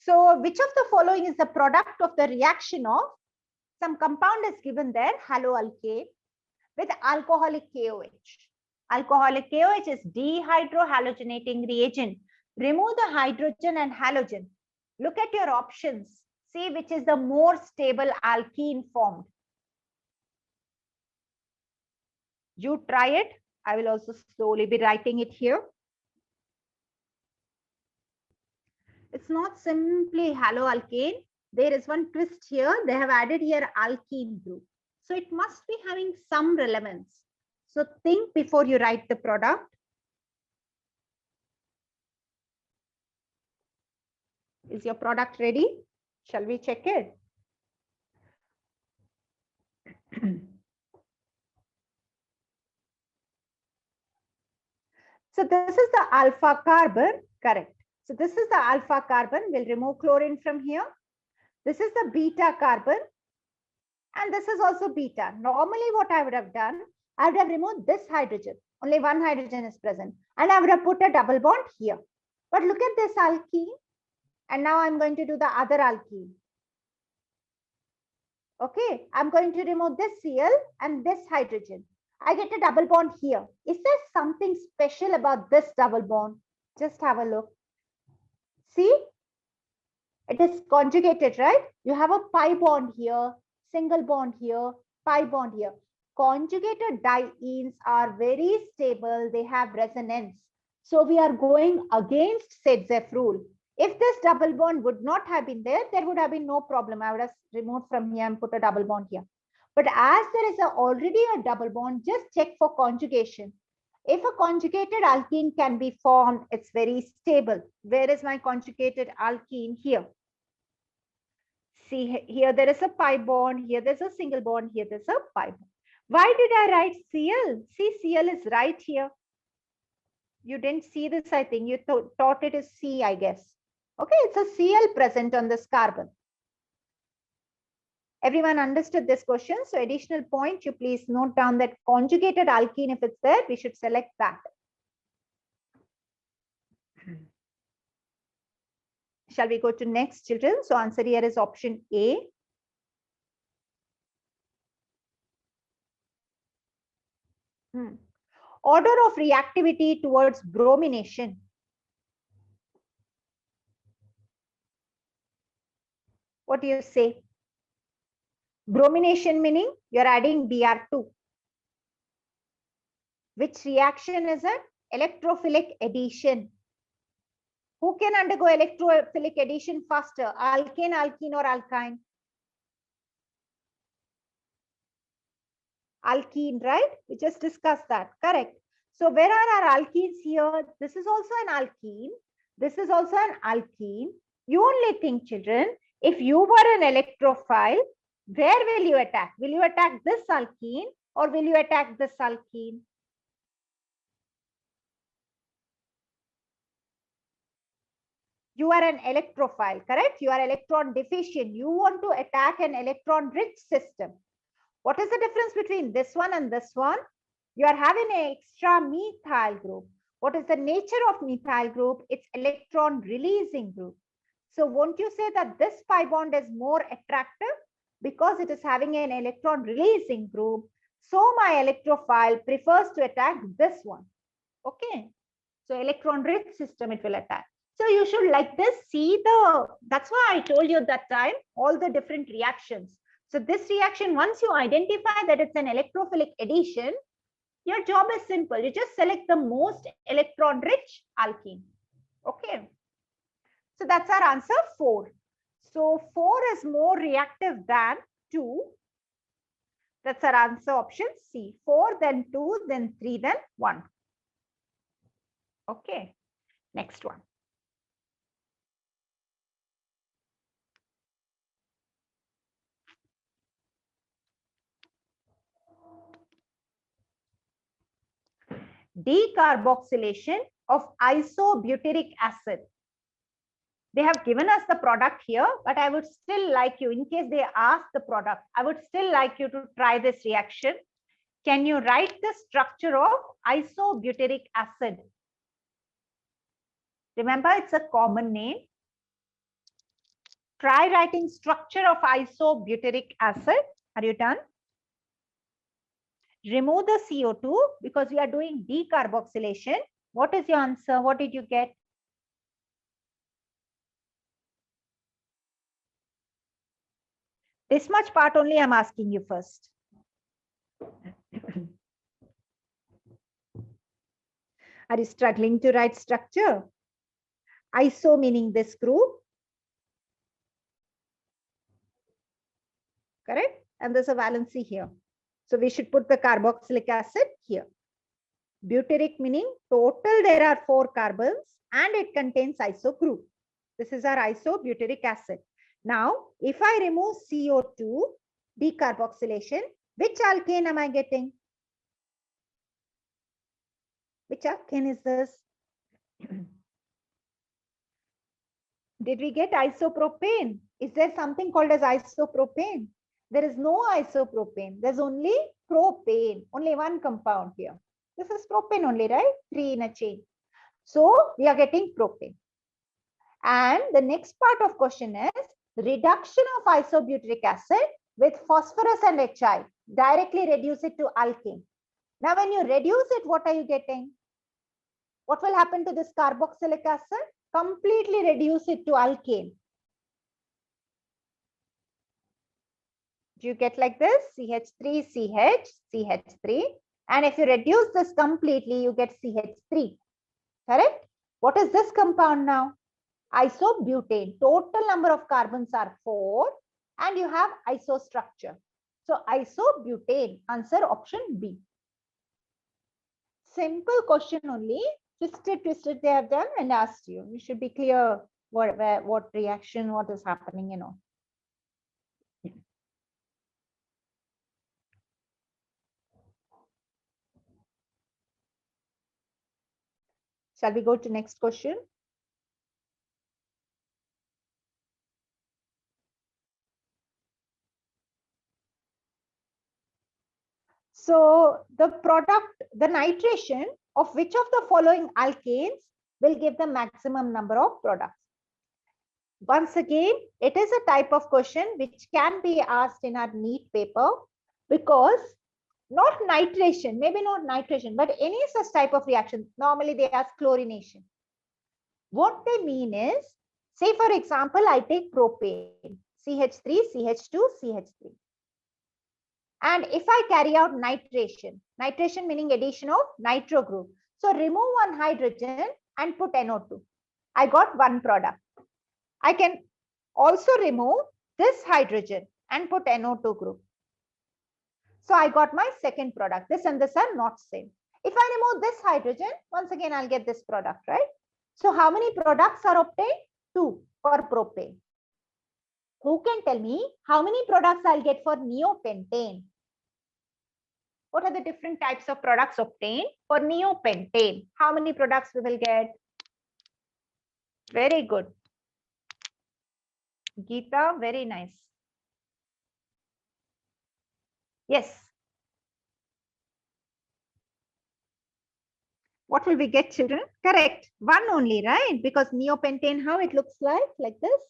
So which of the following is the product of the reaction of some compound is given there, haloalkane with alcoholic KOH. Alcoholic KOH is dehydrohalogenating reagent. Remove the hydrogen and halogen. Look at your options. See which is the more stable alkene formed. You try it. I will also slowly be writing it here. It's not simply haloalkane. There is one twist here. They have added here alkene group. So it must be having some relevance. So think before you write the product. Is your product ready? Shall we check it? So this is the alpha carbon, correct. So this is the alpha carbon. We'll remove chlorine from here. This is the beta carbon. And this is also beta. Normally what I would have done, I would have removed this hydrogen. Only one hydrogen is present. And I would have put a double bond here. But look at this alkene. And now I'm going to do the other alkene. Okay, I'm going to remove this Cl and this hydrogen. I get a double bond here. Is there something special about this double bond? Just have a look. See, it is conjugated, right? You have a pi bond here, single bond here, pi bond here. Conjugated dienes are very stable. They have resonance. So we are going against Sedzeff rule. If this double bond would not have been there, there would have been no problem. I would have removed from here and put a double bond here. But as there is already a double bond, just check for conjugation. If a conjugated alkene can be formed, it's very stable. Where is my conjugated alkene? Here. See, here there is a pi bond, here there's a single bond, here there's a pi bond. Why did I write Cl? See, Cl is right here. You didn't see this, I think. You thought it is C, I guess. Okay, it's a Cl present on this carbon. Everyone understood this question. So additional point, you please note down that conjugated alkene, if it's there, we should select that. Shall we go to next, children? So answer here is option A. Order of reactivity towards bromination. What do you say? Bromination meaning you're adding Br2. Which reaction is it? Electrophilic addition. Who can undergo electrophilic addition faster? Alkane, alkene, or alkyne? Alkene, right? We just discussed that. Correct. So where are our alkenes here? This is also an alkene. This is also an alkene. You only think, children, if you were an electrophile, where will you attack? Will you attack this alkene or will you attack this alkene? You are an electrophile, correct? You are electron deficient. You want to attack an electron-rich system. What is the difference between this one and this one? You are having an extra methyl group. What is the nature of methyl group? It's electron releasing group. So won't you say that this pi bond is more attractive because it is having an electron releasing group? So my electrophile prefers to attack this one. Okay. So electron rich system it will attack. So you should like this, see that's why I told you at that time, all the different reactions. So this reaction, once you identify that it's an electrophilic addition, your job is simple. You just select the most electron rich alkene. Okay. So that's our answer 4. So 4 is more reactive than 2. That's our answer option C. 4, then 2, then 3, then 1. Okay. Next one. Decarboxylation of isobutyric acid. They have given us the product here, but I would still like you, in case they ask the product, I would still like you to try this reaction. Can you write the structure of isobutyric acid? Remember, it's a common name. Try writing structure of isobutyric acid. Are you done? Remove the CO2 because we are doing decarboxylation. What is your answer? What did you get? This much part only I'm asking you first. Are you struggling to write structure? Iso meaning this group. Correct? And there's a valency here. So we should put the carboxylic acid here. Butyric meaning total there are 4 carbons and it contains iso group. This is our isobutyric acid. Now, if I remove CO2, decarboxylation, which alkane am I getting? Which alkane is this? Did we get isopropane? Is there something called as isopropane? There is no isopropane. There's only propane. Only one compound here. This is propane only, right? 3 in a chain. So we are getting propane. And the next part of question is reduction of isobutyric acid with phosphorus and HI. Directly reduce it to alkane. Now, when you reduce it, what are you getting? What will happen to this carboxylic acid? Completely reduce it to alkane. Do you get like this? CH3, CH, CH3. And if you reduce this completely, you get CH3. Correct? What is this compound now? Isobutane. Total number of carbons are 4 and you have iso structure. So isobutane, answer option B. Simple question only. Twisted they have done and asked you. You should be clear what reaction, what is happening, you know. Shall we go to next question? So the product, the nitration of which of the following alkanes will give the maximum number of products? Once again, it is a type of question which can be asked in our NEET paper, because not nitration, maybe not nitration, but any such type of reaction, normally they ask chlorination. What they mean is, say for example, I take propane, CH3, CH2, CH3. And if I carry out nitration, nitration meaning addition of nitro group. So remove one hydrogen and put NO2. I got one product. I can also remove this hydrogen and put NO2 group. So I got my second product. This and this are not same. If I remove this hydrogen, once again, I'll get this product, right? So how many products are obtained? 2 for propane. Who can tell me how many products I'll get for neopentane? What are the different types of products obtained for neopentane? How many products we will get? Very good. Geeta, very nice. Yes. What will we get, children? Correct. One only, right? Because neopentane, how it looks like this.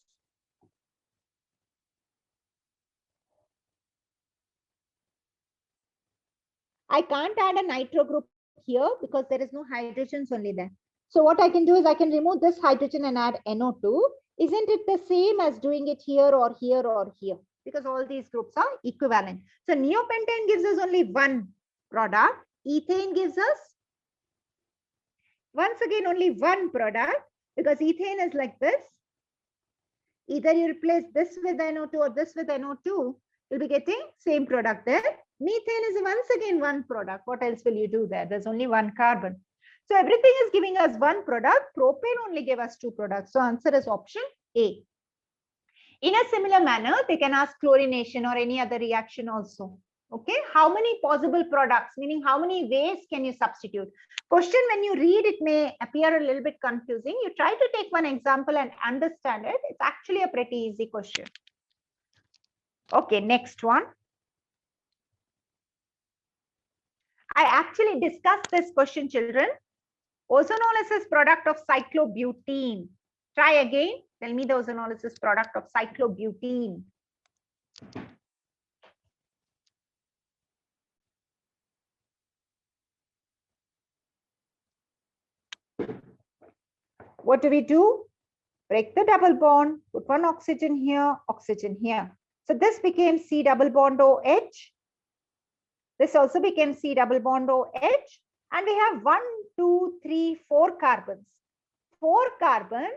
I can't add a nitro group here because there is no hydrogens only there. So what I can do is I can remove this hydrogen and add NO2. Isn't it the same as doing it here or here or here? Because all these groups are equivalent. So neopentane gives us only one product. Ethane gives us, once again, only one product, because ethane is like this. Either you replace this with NO2 or this with NO2, you'll be getting same product there. Methane is once again one product. What else will you do there? There's only one carbon. So everything is giving us one product. Propane only gave us 2 products. So answer is option A. In a similar manner, they can ask chlorination or any other reaction also. Okay, how many possible products, meaning how many ways can you substitute? Question, when you read, it may appear a little bit confusing. You try to take one example and understand it. It's actually a pretty easy question. Okay, next one. I actually discussed this question, children. Ozonolysis product of cyclobutene. Try again. Tell me the ozonolysis product of cyclobutene. What do we do? Break the double bond, put one oxygen here, oxygen here. So this became C double bond OH. This also became C double bond OH. And we have one 2, 3, 4 carbons. 4 carbon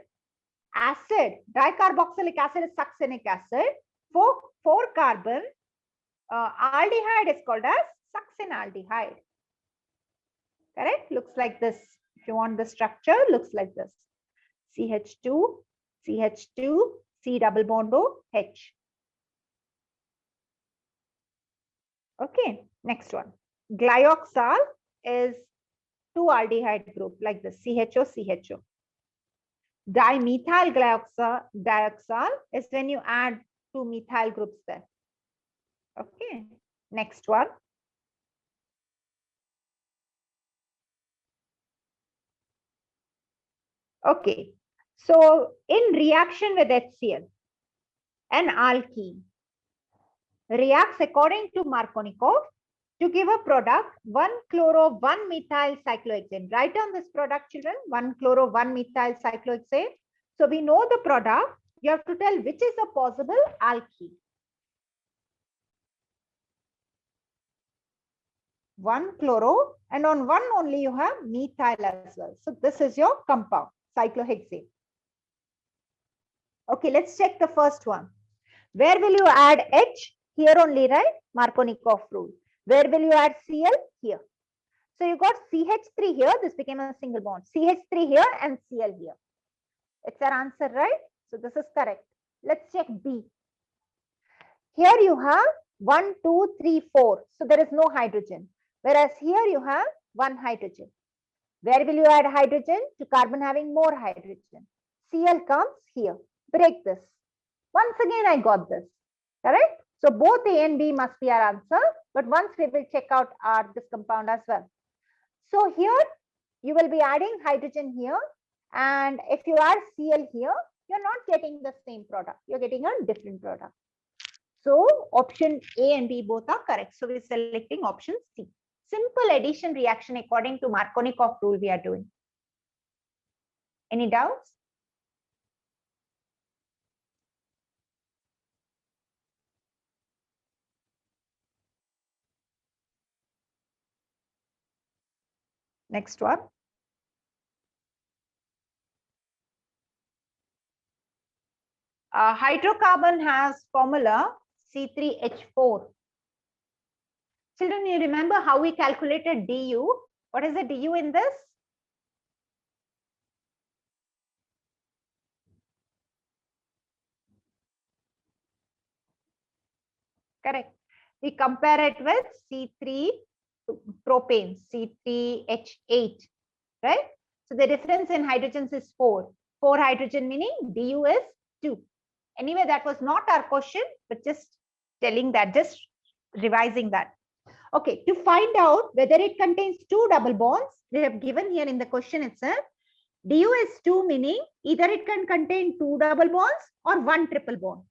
acid, dicarboxylic acid is succinic acid. 4 carbon aldehyde is called as succinaldehyde. Correct? Looks like this. If you want the structure, looks like this. CH2, CH2, C double bond O, H. Okay, next one. Glyoxal is 2 aldehyde group like this, CHO, CHO. Dimethyl glyoxal is when you add 2 methyl groups there. Okay, next one. Okay, so in reaction with HCl, an alkene reacts according to Markovnikov to give a product 1-chloro-1-methyl cyclohexane. Write down this product, children, 1-chloro-1-methyl cyclohexane. So we know the product. You have to tell which is a possible alkene. 1-chloro, and on 1 only you have methyl as well. So this is your compound, cyclohexane. Okay, let's check the first one. Where will you add H? Here only, right? Markovnikov rule. Where will you add Cl? Here. So you got CH3 here. This became a single bond. CH3 here and Cl here. It's our answer, right? So this is correct. Let's check B. Here you have 1, 2, 3, 4. So there is no hydrogen. Whereas here you have 1 hydrogen. Where will you add hydrogen? To carbon having more hydrogen. Cl comes here. Break this. Once again, I got this. Correct? So both A and B must be our answer. But once we will check out this compound as well. So here you will be adding hydrogen here. And if you add Cl here, you're not getting the same product. You're getting a different product. So option A and B both are correct. So we're selecting option C. Simple addition reaction according to Markovnikov rule we are doing. Any doubts? Next one. Hydrocarbon has formula C3H4. Children, you remember how we calculated du? What is the du in this? Correct. We compare it with C3 propane, C3H8, right? So the difference in hydrogens is 4. 4 hydrogen meaning du is 2. Anyway, that was not our question, but just telling that, just revising that. Okay, to find out whether it contains 2 double bonds, we have given here in the question itself, du is 2 meaning either it can contain 2 double bonds or 1 triple bond.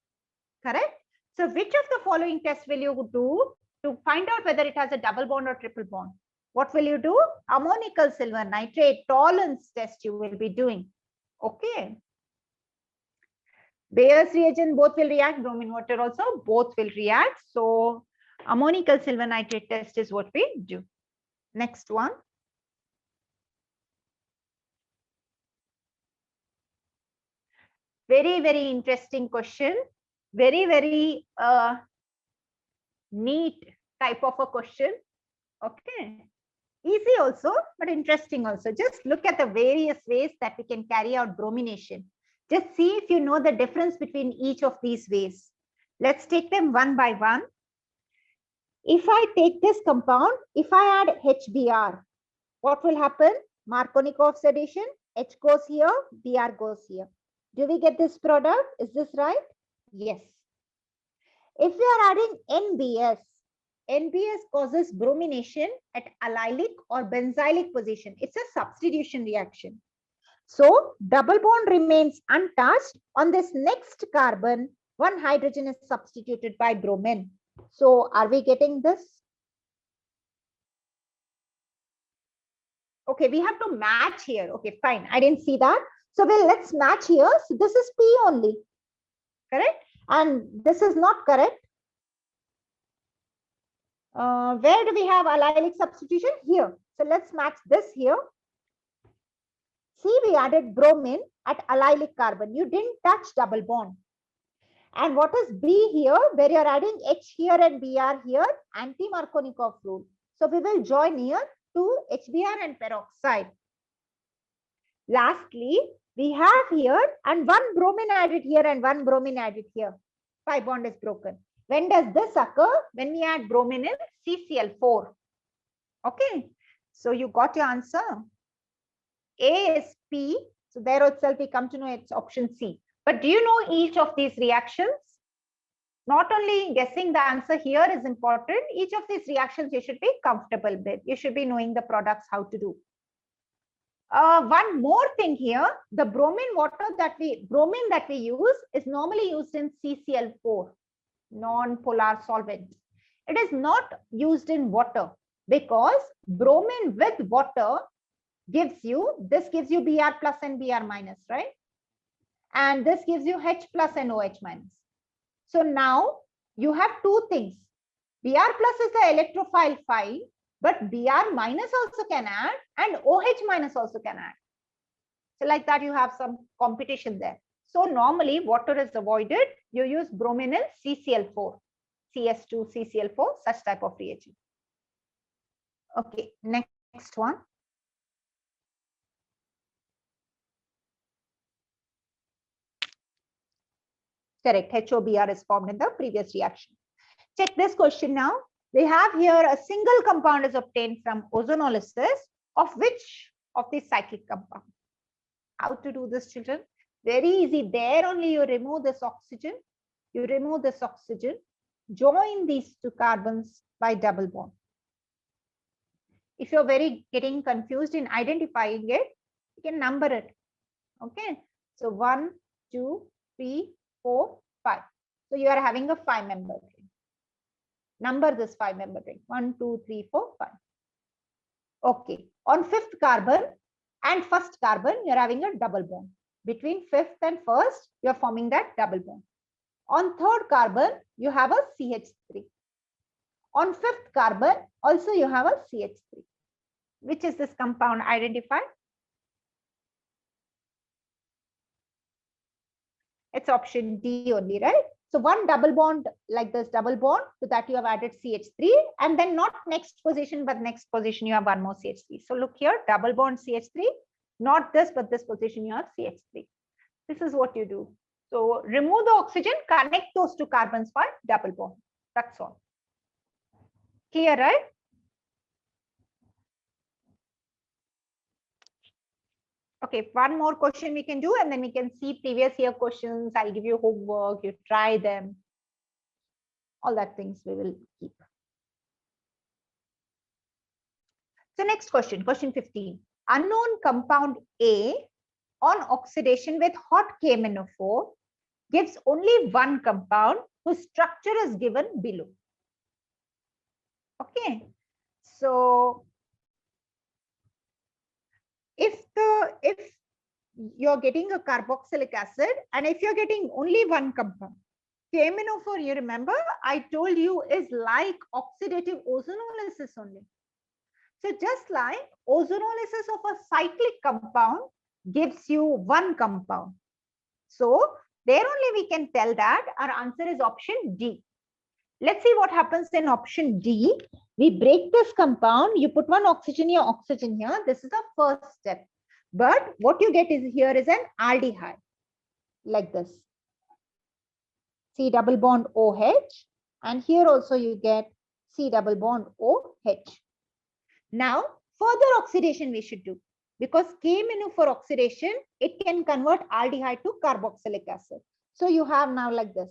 Correct? So which of the following tests will you do to find out whether it has a double bond or triple bond? What will you do? Ammonical silver nitrate tolerance test you will be doing. Okay. Bayer's reagent both will react, bromine water also both will react. So ammonical silver nitrate test is what we do. Next one. Very, very interesting question. Very, very neat type of a question. Okay. Easy also, but interesting also. Just look at the various ways that we can carry out bromination. Just see if you know the difference between each of these ways. Let's take them one by one. If I take this compound, if I add HBr, what will happen? Markovnikov's addition, H goes here, Br goes here. Do we get this product? Is this right? Yes. If we are adding NBS, NBS causes bromination at allylic or benzylic position. It's a substitution reaction. So double bond remains untouched. On this next carbon, 1 hydrogen is substituted by bromine. So are we getting this? Okay, we have to match here. Okay, fine. I didn't see that. So let's match here. So this is P only. Correct? And this is not correct. Where do we have allylic substitution? Here. So let's match this here. See, we added bromine at allylic carbon. You didn't touch double bond. And what is B here, where you're adding H here and Br here, anti-Markovnikov rule. So we will join here to HBr and peroxide. Lastly, we have here and one bromine added here and one bromine added here. Pi bond is broken. When does this occur? When we add bromine in CCl4. Okay, so you got your answer. A is P. So there itself we come to know it's option C. But do you know each of these reactions? Not only guessing the answer here is important, each of these reactions you should be comfortable with. You should be knowing the products, how to do. One more thing here, the bromine that we use is normally used in CCl4, non-polar solvent. It is not used in water because bromine with water gives you Br plus and Br minus, right? And this gives you H plus and OH minus. So now you have two things. Br plus is the electrophile file, but Br minus also can add and OH minus also can add. So like that, you have some competition there. So normally water is avoided. You use bromine in CCl4, CS2, CCl4, such type of reagent. Okay, next one. Correct, HOBr is formed in the previous reaction. Check this question now. We have here a single compound is obtained from ozonolysis of which of these cyclic compound? How to do this, children? Very easy. There only you remove this oxygen. You remove this oxygen. Join these two carbons by double bond. If you're getting confused in identifying it, you can number it. Okay. So 1, 2, 3, 4, 5. So you are having a 5-member ring. Number this 5-member ring. 1, 2, 3, 4, 5. Okay. On 5th carbon and 1st carbon, you're having a double bond. Between 5th and 1st, you're forming that double bond. On 3rd carbon, you have a CH3. On 5th carbon, also you have a CH3. Which is this compound identified? It's option D only, right? So one double bond like this double bond, to that you have added CH3, and then not next position, but next position you have one more CH3. So look here, double bond CH3, not this, but this position you have CH3. This is what you do. So remove the oxygen, connect those two carbons by double bond. That's all. Clear, right? Okay, one more question we can do, and then we can see previous year questions. I'll give you homework, you try them. All that things we will keep. So next question, question 15. Unknown compound A on oxidation with hot KMnO4 gives only one compound whose structure is given below. Okay, so if you're getting a carboxylic acid and if you're getting only one compound, KMnO4, you remember I told you is like oxidative ozonolysis only. So just like ozonolysis of a cyclic compound gives you one compound. So there only we can tell that our answer is option D. Let's see what happens in option D. We break this compound, you put one oxygen here, oxygen here. This is the first step. But what you get is here is an aldehyde, like this. C double bond OH. And here also you get C double bond OH. Now, further oxidation we should do. Because KMnO4 oxidation, it can convert aldehyde to carboxylic acid. So you have now like this.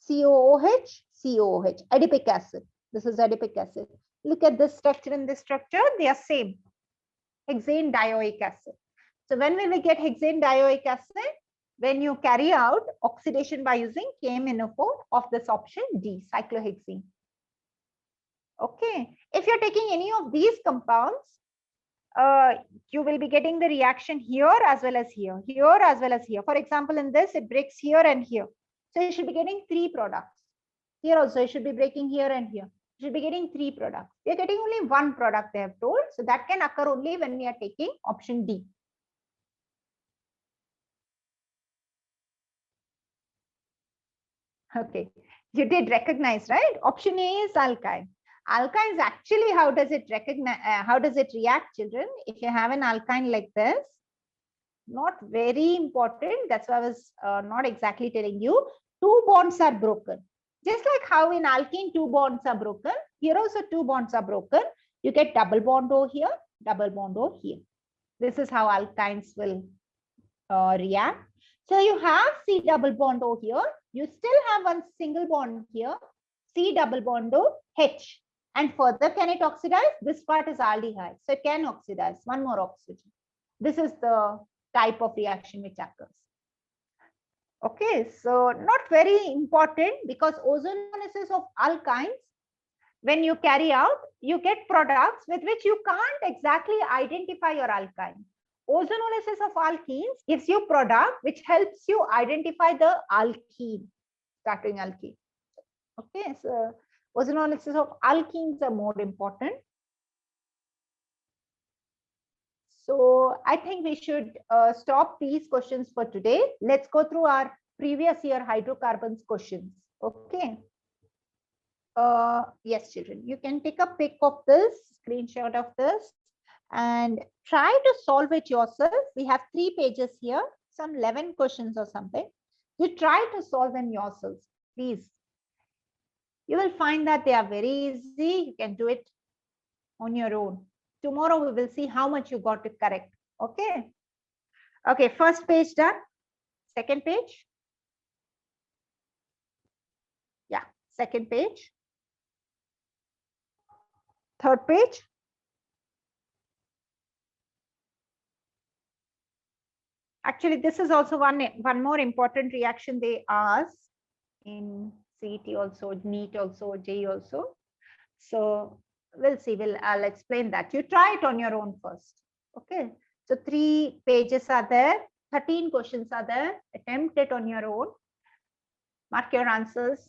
COOH, COOH, adipic acid. This is adipic acid. Look at this structure and this structure, they are same. Hexane dioic acid. So when will we get hexane dioic acid? When you carry out oxidation by using KMnO4 of this option D, cyclohexene. Okay. If you're taking any of these compounds, you will be getting the reaction here as well as here, here as well as here. For example, in this, it breaks here and here. So you should be getting 3 products. Here also, you should be breaking here and here. should be getting 3 products. We are getting only 1 product, they have told. So that can occur only when we are taking option D. Okay, you did recognize, right? Option A is alkyne. Alkynes actually, how does it recognize? How does it react, children? If you have an alkyne like this, not very important. That's why I was not exactly telling you. 2 bonds are broken. Just like how in alkene 2 bonds are broken, here also 2 bonds are broken. You get double bond O here, double bond O here. This is how alkynes will react. So you have C double bond O here. You still have one single bond here, C double bond O H. And further, can it oxidize? This part is aldehyde. So it can oxidize. One more oxygen. This is the type of reaction which occurs. Okay, so not very important because ozonolysis of alkynes, when you carry out, you get products with which you can't exactly identify your alkyne. Ozonolysis of alkenes gives you product which helps you identify the alkene, starting alkene. Okay, so ozonolysis of alkenes are more important. So I think we should stop these questions for today. Let's go through our previous year hydrocarbons questions. Okay. Yes, children, you can take a pic of this, screenshot of this, and try to solve it yourself. We have 3 pages here, some 11 questions or something. You try to solve them yourselves, please. You will find that they are very easy. You can do it on your own. Tomorrow we will see how much you got it correct. Okay. Okay, first page done. Second page. Yeah, second page. Third page. Actually, this is also one more important reaction they ask in CET also, NEET also, JEE also. So we'll see. I'll explain that. You try it on your own first. Okay. So 3 pages are there. 13 questions are there. Attempt it on your own. Mark your answers.